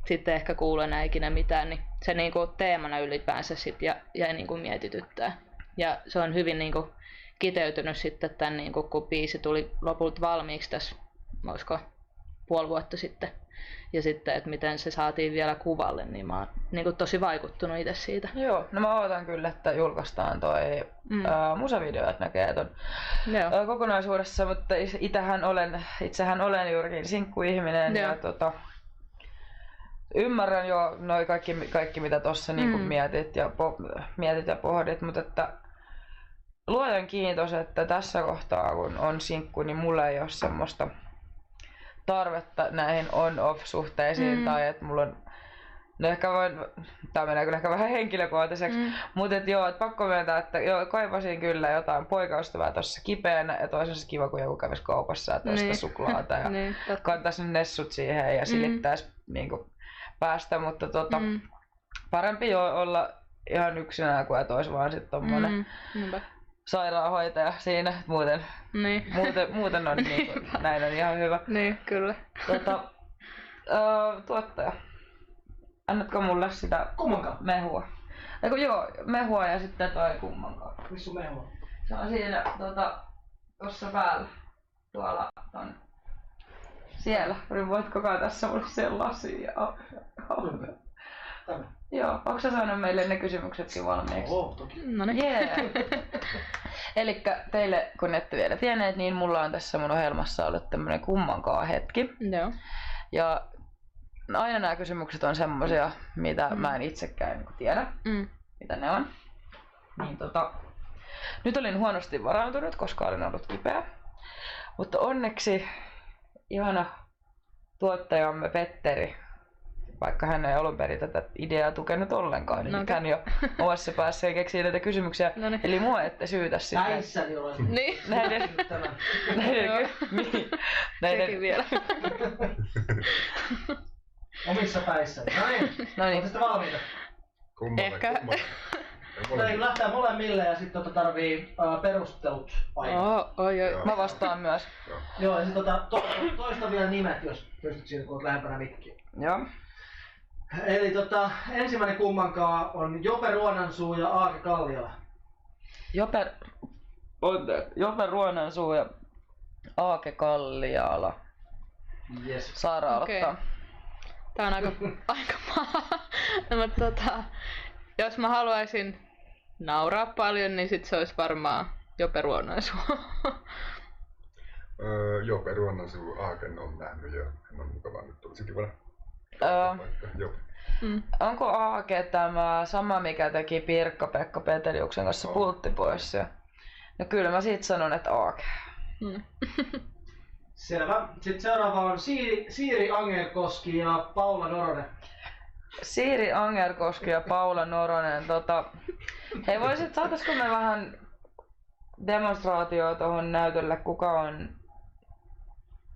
sitten ehkä kuulu enää ikinä mitään, niin se niinku teemana ylipäänsä sitten jäi niinku mietityttää. Ja se on hyvin niinku kiteytynyt sitten tämän, niinku, kun biisi tuli lopulta valmiiksi tässä, olisiko puoli vuotta sitten. Ja sitten, että miten se saatiin vielä kuvalle, niin mä oon niinku tosi vaikuttunut itse siitä.
Joo, no mä ootan kyllä, että julkaistaan toi musavideo, että näkee ton kokonaisuudessa, mutta itsehän olen juurikin sinkkuihminen ja ymmärrän jo noi kaikki mitä tossa niinku mietit ja pohdit, mutta että luojan kiitos, että tässä kohtaa kun on sinkku, niin mulla ei ole semmoista tarvetta näihin on-off-suhteisiin tai että mulla on, no ehkä tää menee kyllä ehkä vähän henkilökohtaiseksi, mutta joo, et pakko myöntää, että kaipasin kyllä jotain poikaystävää tossa kipeänä ja toisaalta kiva, kun joku kävisi kaupassa ja toista suklaata ja kantaisi nessut siihen ja silittäisi niinku päästä, mutta parempi jo olla ihan yksinään kuin että olisi vaan sit tommonen sairaanhoitaja siinä, muuten on niin kuin, näin on ihan hyvä.
Niin, kyllä.
Tuottaja, annatko mulle sitä mehua? Joo, mehua ja sitten toi kummankaan.
Missä sun mehua?
Se on siinä tossa päällä, tuolla ton. Siellä, voitko tässä mulle sen lasia? Joo, onko sä saanut meille ne kysymyksetkin valmiiksi?
Toki.
No niin.
Yeah. Elikkä teille, kun ette vielä tienneet, niin mulla on tässä mun ohjelmassa ollut tämmönen kummankaan hetki.
Joo.
Ja aina nämä kysymykset on semmosia, mitä mä en itsekään tiedä, mitä ne on. Niin nyt olin huonosti varautunut, koska olin ollut kipeä. Mutta onneksi ihana tuottajamme Petteri, vaikka hän ei alun perin tätä ideaa tukenut ollenkaan, niin hän jo omassa päässään keksii näitä kysymyksiä. Eli mua ette syytä sitä.
Päissäni olen.
Niin.
Näiden
vielä.
Omissa päissäni. No niin. Oletteko valmiita?
Ehkä.
Lähtee molemmille ja sitten tarvii perustelut painaa.
Mä vastaan myös.
Joo, ja sitten toista vielä nimet, jos pystyt siinä, kun olet lähempänä mikkiä.
Joo.
Eli ensimmäinen kummankaan on Jope Ruonansuu ja Aake Kalliola.
Jope Ruonansuu ja Aake Kalliala.
Yes.
Saara aloittaa.
Tää on aika mutta jos mä haluaisin nauraa paljon, niin sit se olisi varmaan Jope Ruonansuu.
Jope Ruonansuu Aaken on nähnyt ja hän on mukava nyt tosi kivana.
Onko Aake tämä sama, mikä teki Pirkka-Pekka Peteliuksen kanssa Pulttipoissa? No kyllä mä siitä sanon, että Aake.
Selvä. Sitten seuraava on Siiri Angerkoski ja Paula Noronen.
Siiri Angerkoski ja Paula Noronen. Hei, saataisiko me vähän demonstraatioa tuohon näytölle, kuka on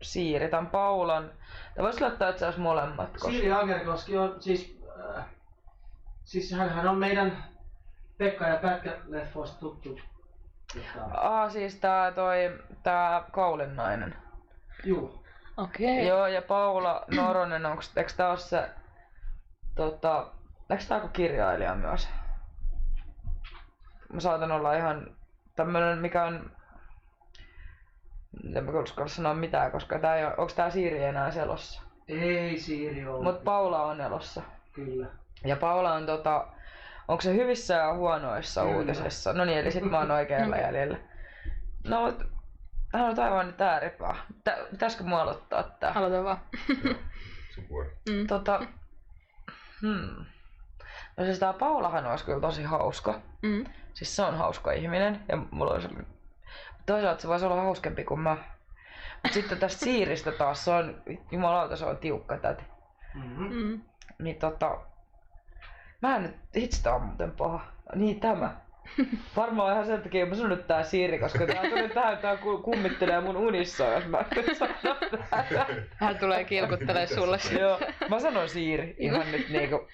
Siiri, tämän Paulan. Tai voisi laittaa itse asiassa molemmat.
Siiri Angerkoski on siis hän on meidän Pekka ja Pätkä-leffoista tuttu.
Siis tää Kaulin nainen.
Juu.
Okei.
Joo, ja Paula Noronen, eikö tää ole se eikö tää ole kirjailija myös? Mä saatan olla ihan tämmönen, mikä on, en mä uskalla sanoa mitään, koska onks tää Siiri enää elossa?
Ei Siiri ole.
Mut Paula on elossa.
Kyllä.
Ja Paula on onko se hyvissä ja huonoissa uutisissa? No niin, eli sit mä oon oikealla jäljellä. No mut hän on aivan nyt ääripää. Pitäisikö mua aloittaa tää?
Aloita vaan.
Sun vuoro.
No siis tää Paulahan olisi kyllä tosi hauska. Siis se on hauska ihminen ja mulla olisi toisaalta se voisi olla hauskempi kuin mä. Sitten tästä siiristä taas, se on, jumalauta, se on tiukka täti. Niin mä en nyt, hitsi tää on muuten paha. Niin tämä. Varmaan ihan sen takia mä sanon nyt tää siiri, koska tää tuli tähän, tää kummittelee mun unissa, jos mä sanon tää.
Hän tulee kilkuttelee sulle.
Joo, mä sanon siiri ihan nyt niinku.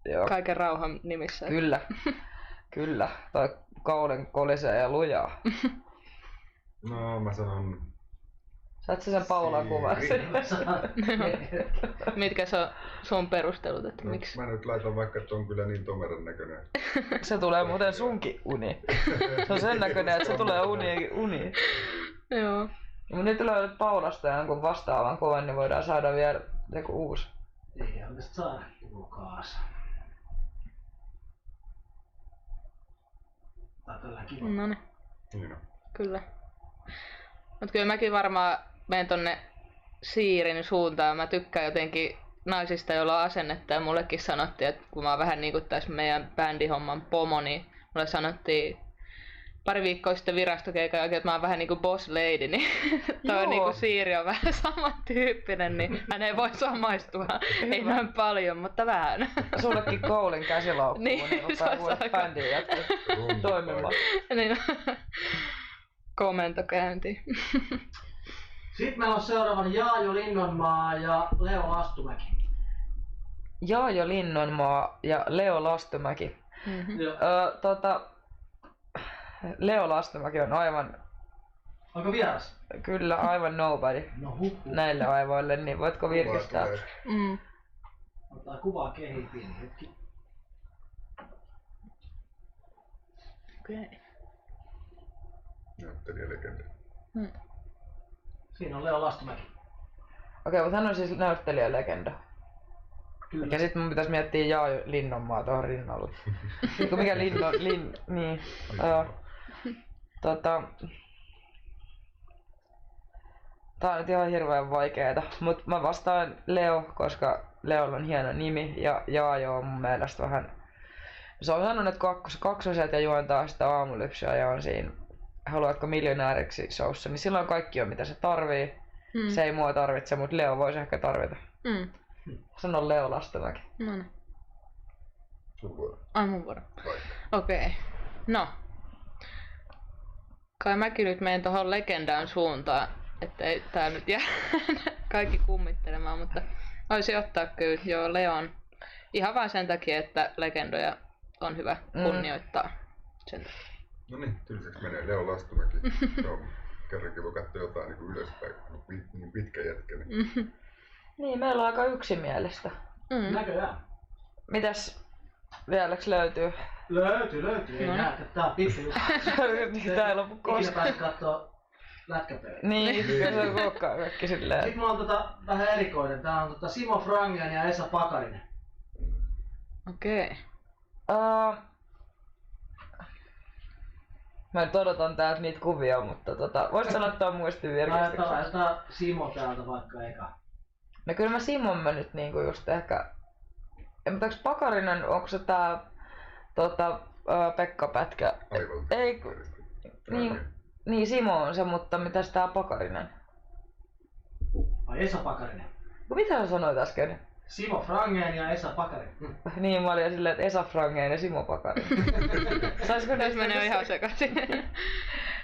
Joo.
Kaiken rauhan nimissä.
Kyllä. Tai kauden kolisee ja lujaa.
No mä sanon...
Saat sä sen Paulan kuvaksi?
Mitkä sun perustelut, että
No,
miksi?
mä nyt laitan vaikka, että on kyllä niin tomeran näköinen.
Se tulee muuten sunkin uni. Se on sen näköinen, että se tulee uni.
Joo.
Mut nyt tulee nyt Paulasta jonkun vastaavan kovan, niin voidaan saada vielä joku uusi.
Eikä mistä saada kukaas. Tää on tällä kiva.
Noniin,
Niin on.
kyllä. Mut kyllä mäkin varmaan menen tonne siirin suuntaan. Mä tykkään jotenkin naisista, joilla on asennetta, ja mullekin sanottiin, että kun mä oon vähän niinku tässä meidän bändihomman pomo, niin mulle sanottiin pari viikkoa sitten virastokeikan jälkeen, että mä oon vähän niinku boss lady, niin toi niinku siiri on vähän samantyyppinen, niin hän ei voi samaistua, ei noin paljon, mutta vähän.
Sullekin koulin käsilaukkuun,
Niin,
niin
se
rupeaa
olisi
uudet
aika-
bändiin jatkuu toimimaan.
Niin, komentokäynti.
Sitten meillä on seuraavan Jaajo Linnanmaa ja Leo Lastumäki.
Jaajo Linnanmaa ja Leo Lastumäki.
Joo.
Leo Lastumäki on aivan,
Onko vieras?
kyllä aivan nobody
No
näille aivoille, niin voitko virkistää?
Tulee.
Ottaa kuvaa kehiin hetki.
Okei.
Näyttelijälegenda.
Siinä on Leo Lastumäki.
Okei, mutta hän on siis näyttelijälegenda.
Kyllä.
Ja sit mun pitäis miettiä Jaajo Linnanmaa tuohon rinnalle. Mikä niin. Tää on nyt ihan hirveän vaikeeta, mut mä vastaan Leo, koska Leolla on hieno nimi ja Jaajo on mun mielestä vähän... Se on sanonut, että kaksoset ja juontaa sitä aamulypsyä ja on siinä Haluatko miljonääriksi showssa, niin silloin kaikki on mitä se tarvii. Se ei mua tarvitse, mutta Leo voisi ehkä tarvita. Sano Leo Lastumäki.
No niin.
Sun vuoro.
Ai mun vuoro.
Vai.
Okei. No. Kai mäkin nyt menen tohon legendaan suuntaan, että ei tää nyt jää kaikki kummittelemaan, mutta voisi ottaa kyllä joo Leon. Ihan vain sen takia, että legendoja on hyvä kunnioittaa. Sen takia.
No niin, tylsäksi menee Leo Lastumäki. Se on kerrankin voi katsoa jotain niin ylöspäin, niin pitkä jätkä. Niin.
Niin, meillä on aika yksimielistä.
Näköjään.
Mitäs vieläks löytyy?
Löytyy. Ei nähdä. Tää on pitkä juttu.
Tää ei lopu
Ikinä
koskaan.
pääsi kattoo lätkäpelejä.
Niin, se on koko ajan kaikki silleen.
Sitten mulla on vähän erikoinen. Tää on Simo Frangen ja Esa Pakarinen.
Okei.
Mä nyt odotan täältä niitä kuvia, mutta voisit sanoa tuon muistin virkistykseksi.
Laitetaan Simo täältä vaikka eka.
No kyllä mä Simon mä nyt niinku just ehkä... Mutta onks Pakarinen, onko se tää Pekka Pätkä?
Aivan.
Ei, niin Simo on se, mutta mitäs tää Pakarinen?
Vai Esa Pakarinen?
No mitä sä sanoit äsken?
Simo Frangen ja Esa Pakarinen.
Niin mä olin silleen, että Esa Frangen ja Simo Pakarinen. Saisiko
Tässä menee ihan sekaisin.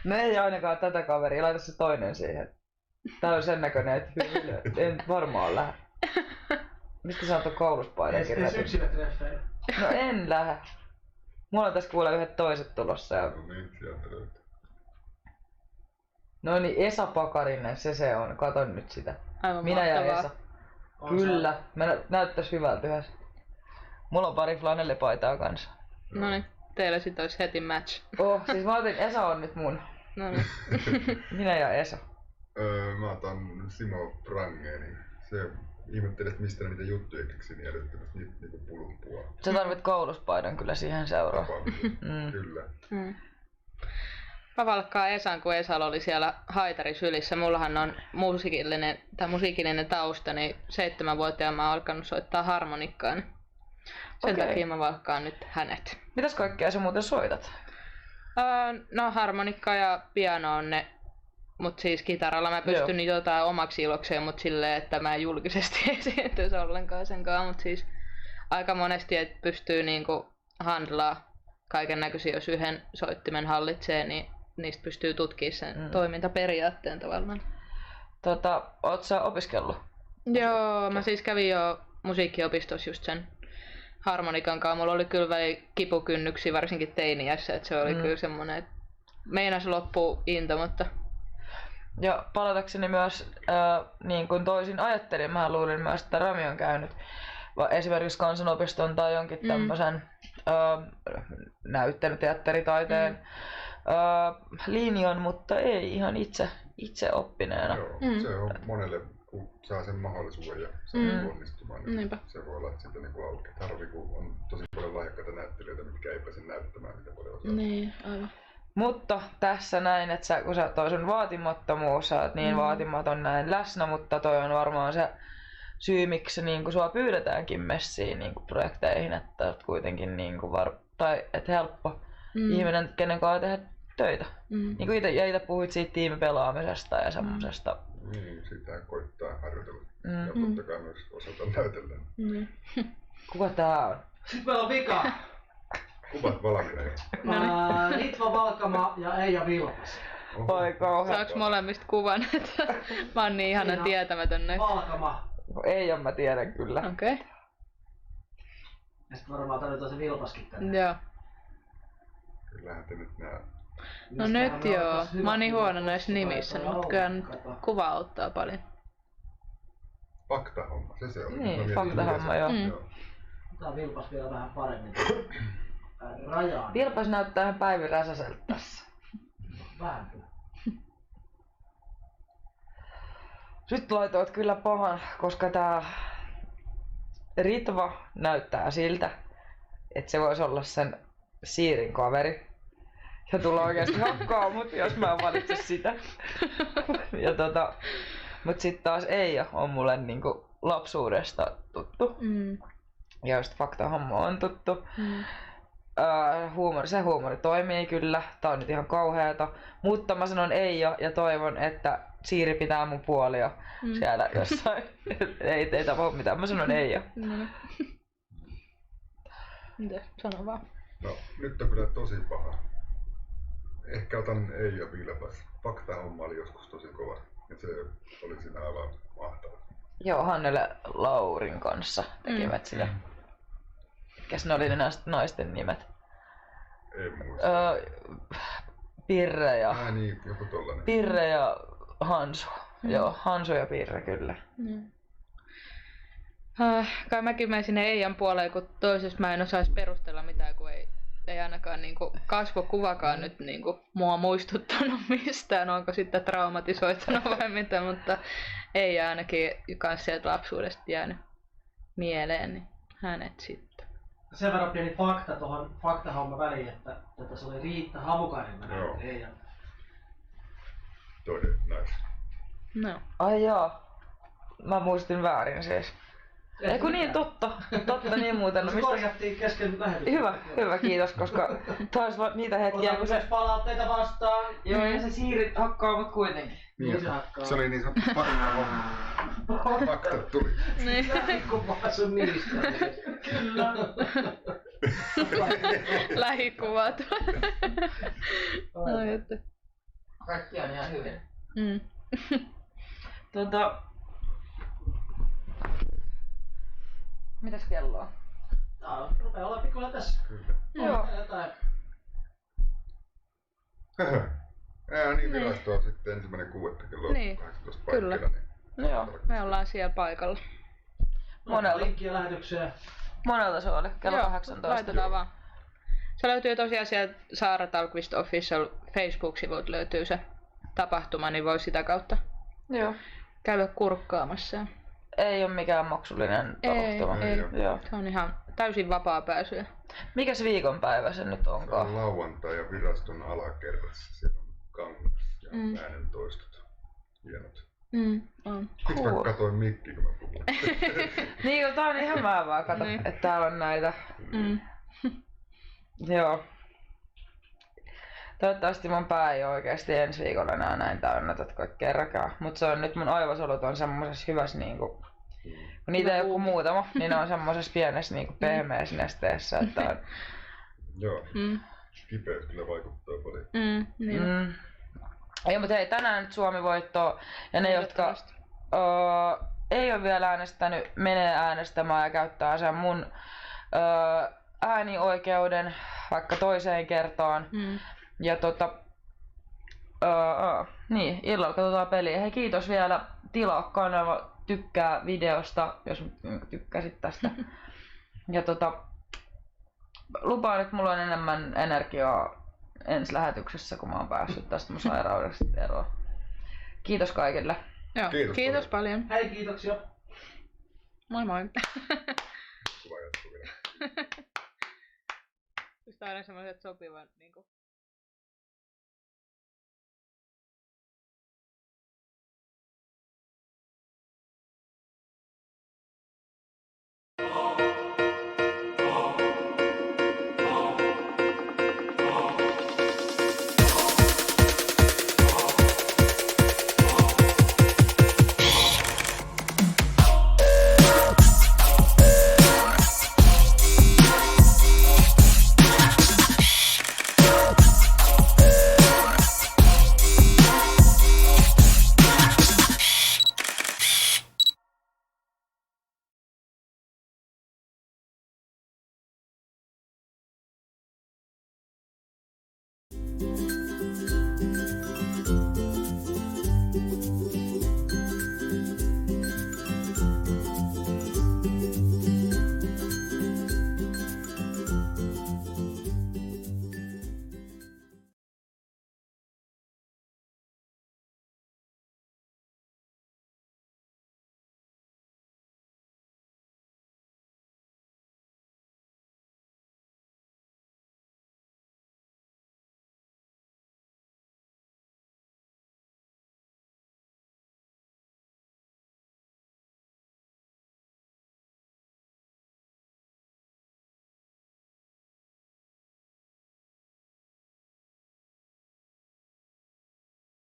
No ei ainakaan tätä kaveria, laita se toinen siihen. Tää on sen näköinen, että en varmaan lähde. Mistä sä oot ton kouluspaidankin
Edes yksilötreffeillä.
No en lähde. Mulla on tässä kuule yhdet toiset tulossa. Ja...
No niin, sieltä löytyy.
No niin, Esa Pakarinen, se on. Katon nyt sitä.
Aivan
Minä ja
mahtavaa.
Esa. Kyllä, me näyttäis hyvältä yhdessä. Mulla on pari flanellipaitaa kanssa.
No niin, teillä sit olisi heti match.
Siis mä otin, Esa on nyt mun.
No niin.
Minä ja Esa.
Mä otan Simo Frangeni. Se ihmettelee, että mistä ne niitä juttuja keksi niin älyttömästi niinku pulumpua.
Sä tarvit kouluspaidan kyllä siihen seuraan.
Kyllä.
Mä valkkaan Esan, kun Esalla oli siellä haitarisylissä. Mullahan on musiikillinen tausta, niin 7-vuotiaana mä oon alkanut soittaa harmonikkaa. Niin sen takia mä valkkaan nyt hänet.
Mitäs kaikkea sä muuten soitat?
No harmonikka ja piano on ne Mut siis kitaralla mä pystyn jotain omaksi ilokseen, mut silleen, että mä en julkisesti esiintyisi ollenkaan senkaan. Mut siis aika monesti, että pystyy niinku handlaa kaiken näköisiä, jos yhden soittimen hallitsee, niin niistä pystyy tutkimaan sen toimintaperiaatteen tavallaan.
Oot sä opiskellut?
Joo, mä siis kävin jo musiikkiopistossa just sen harmonikan kanssa. Mulla oli kyllä väli kipukynnyksiä, varsinkin teiniässä, että se oli kyllä semmonen, että meinasi loppua into, mutta...
Ja palatakseni myös niin kuin toisin ajattelin, mä luulin myös, että Rami on käynyt esimerkiksi kansanopiston tai jonkin tämmöisen näyttelyteatteritaiteen linjan, mutta ei ihan itse oppineena.
Joo, se on monelle, kun saa sen mahdollisuuden ja saa onnistumaan, niin se voi olla sitten niin kuin auki. Harvi, kun on tosi paljon lahjakkaita näyttelijöitä, mitkä ei pääse näyttämään, mitä paljon osaa.
Niin, aivan.
Mutta tässä näin, että kun toi sun vaatimattomuus, sä oot niin vaatimaton näin läsnä, mutta toi on varmaan se syy, miksi niin sua pyydetäänkin messiin niin projekteihin, että oot kuitenkin niin tai et helppo ihminen, kenen kanssa tehdä töitä. Niin kuin itse puhuit siitä tiimipelaamisesta ja semmosesta.
Sitä koittaa harjoitella. Ja totta kai myös osata näytellä.
Kuka tää on?
Sitten meillä on vika.
Kuvat valmiina.
Ritva Valkama ja Eija Vilpas.
Oi kauhean.
Saaks molemmista kuvan? Mä oon niin ihana tietämätön näistä.
Valkama.
Ei mä tiedän kyllä.
Okei.
Ja sit varmaan tarvitaan se Vilpaskin tänne.
Joo.
Kyllähän te nyt nää...
No nyt joo. Mä oon niin huono näissä nimissä, mutta kyllä nyt kuva auttaa paljon.
Faktahomma, se oli.
Niin, faktahomma joo.
Tää Vilpas vielä vähän paremmin. Rajaan.
Vilpas näyttää ihan Päivi Räsäseltä tässä.
Vähän kyllä.
Nyt laitoit kyllä pahan, koska tää Ritva näyttää siltä, että se voisi olla sen Siirin kaveri. Ja tulla oikeesti hakkaa mut, jos mä en valitse sitä. Ja mut sit taas Eija on mulle niinku lapsuudesta tuttu. Ja just faktahomma on tuttu. Se huumori toimii kyllä, tää on nyt ihan kauheata, mutta mä sanon Eija ja toivon, että Siiri pitää mun puolia siellä jossain. ei tapahdu mitään, mä sanon Eija.
Mitä? Sano vaan.
No, nyt on kyllä tosi paha. Ehkä otan Eija Vilpas. Faktahomma oli joskus tosi kova. Ja se oli siinä aivan mahtava.
Joo, Hannele Laurin kanssa tekivät sitä. Mikäs ne oli ne naisten nimet?
En muista.
Pirre ja...
niin, joku tollanen.
Pirre ja Hansu. Joo, Hansu ja Pirre kyllä.
Kai mäkin menen sinne Eijan puoleen, kun toisessa mä en osais perustella mitään, kun ei ainakaan niinku kasvokuvakaan nyt niinku mua muistuttanut mistään, onko sitten traumatisoitunut vai mitä, mutta ei ainakin kans sieltä lapsuudesta jäänyt mieleen, niin hänet sitten.
Sen verran pieni fakta tuohon faktahomman väliin, että tässä oli Riitta Hamukainen mä näin Eijan.
Toinen nais.
No.
Ai joo. Mä muistin väärin siis. Eiku niin, totta niin muuten.
Se korjattiin kesken lähetystä.
Hyvä, kiitos, koska taas niitä hetkiä, kun se...
palautteita vastaan.
Joo, ja se Siiri hakkaa mut kuitenkin.
Niin, se oli niin sanottu faktahomma. Faktat tuli.
Niin.
Lähikuva sun niistä. Kyllä.
Lähikuvat. No, että.
Kaikki on ihan hyvin. Mitäs kello on?
Tää rupeaa olla pikkuinen tässä.
Kyllä.
Joo.
Jotain.
Niin, virasto on sitten 1.6. kello
Niin,
18
kyllä.
paikalla. Niin
Joo.
Me ollaan siellä paikalla.
Monella.
Linkkiä lähetykseen.
Monelta se oli, kello 18.
Laitetaan vaan. Se löytyy tosiaan sieltä Saara Tallqvist Official Facebook-sivulta löytyy se tapahtuma, niin voi sitä kautta käydä kurkkaamassa.
Ei ole mikään maksullinen tapahtuma.
Ei.
Joo.
Se on ihan täysin vapaa pääsyä.
Mikäs viikonpäivä se nyt
se
onkaan?
on lauantai ja viraston alakerrassa. Siellä on kangas ja äänentoistot. Hienot.
On.
Miksi mä katoin mikki, kun mä puhun?
Niin, tää on ihan määvää, kato, että täällä on näitä. Joo. Toivottavasti mun pää ei oikeesti ensi viikolla enää näin täynnä tätä kerrakaan. Mut se on nyt mun aivosolut on semmosessa hyvässä niinku... Kun niitä ei oo kuin muutama, niin ne on semmosessa pienessä niinku pehmeässä nesteessä, että on...
Joo. Kipeys kyllä vaikuttaa paljon.
Niin. Ei, mutta hei, tänään nyt Suomi voitto ja ne, jotka ei ole vielä äänestänyt, menee äänestämään ja käyttää sen mun äänioikeuden vaikka toiseen kertaan. Ja niin, illalla katsotaan peliä. Hei, kiitos vielä, tilaa kanava, tykkää videosta, jos tykkäsit tästä. Ja lupaan, että mulla on enemmän energiaa ensi lähetyksessä, kun mä oon päässyt tästä mun sairaudesta eroon. Kiitos kaikille.
Joo, kiitos paljon.
Hei, kiitoksia.
Moi moi.
Kuva jatkuu vielä.
Just aina semmoiset sopivan niinku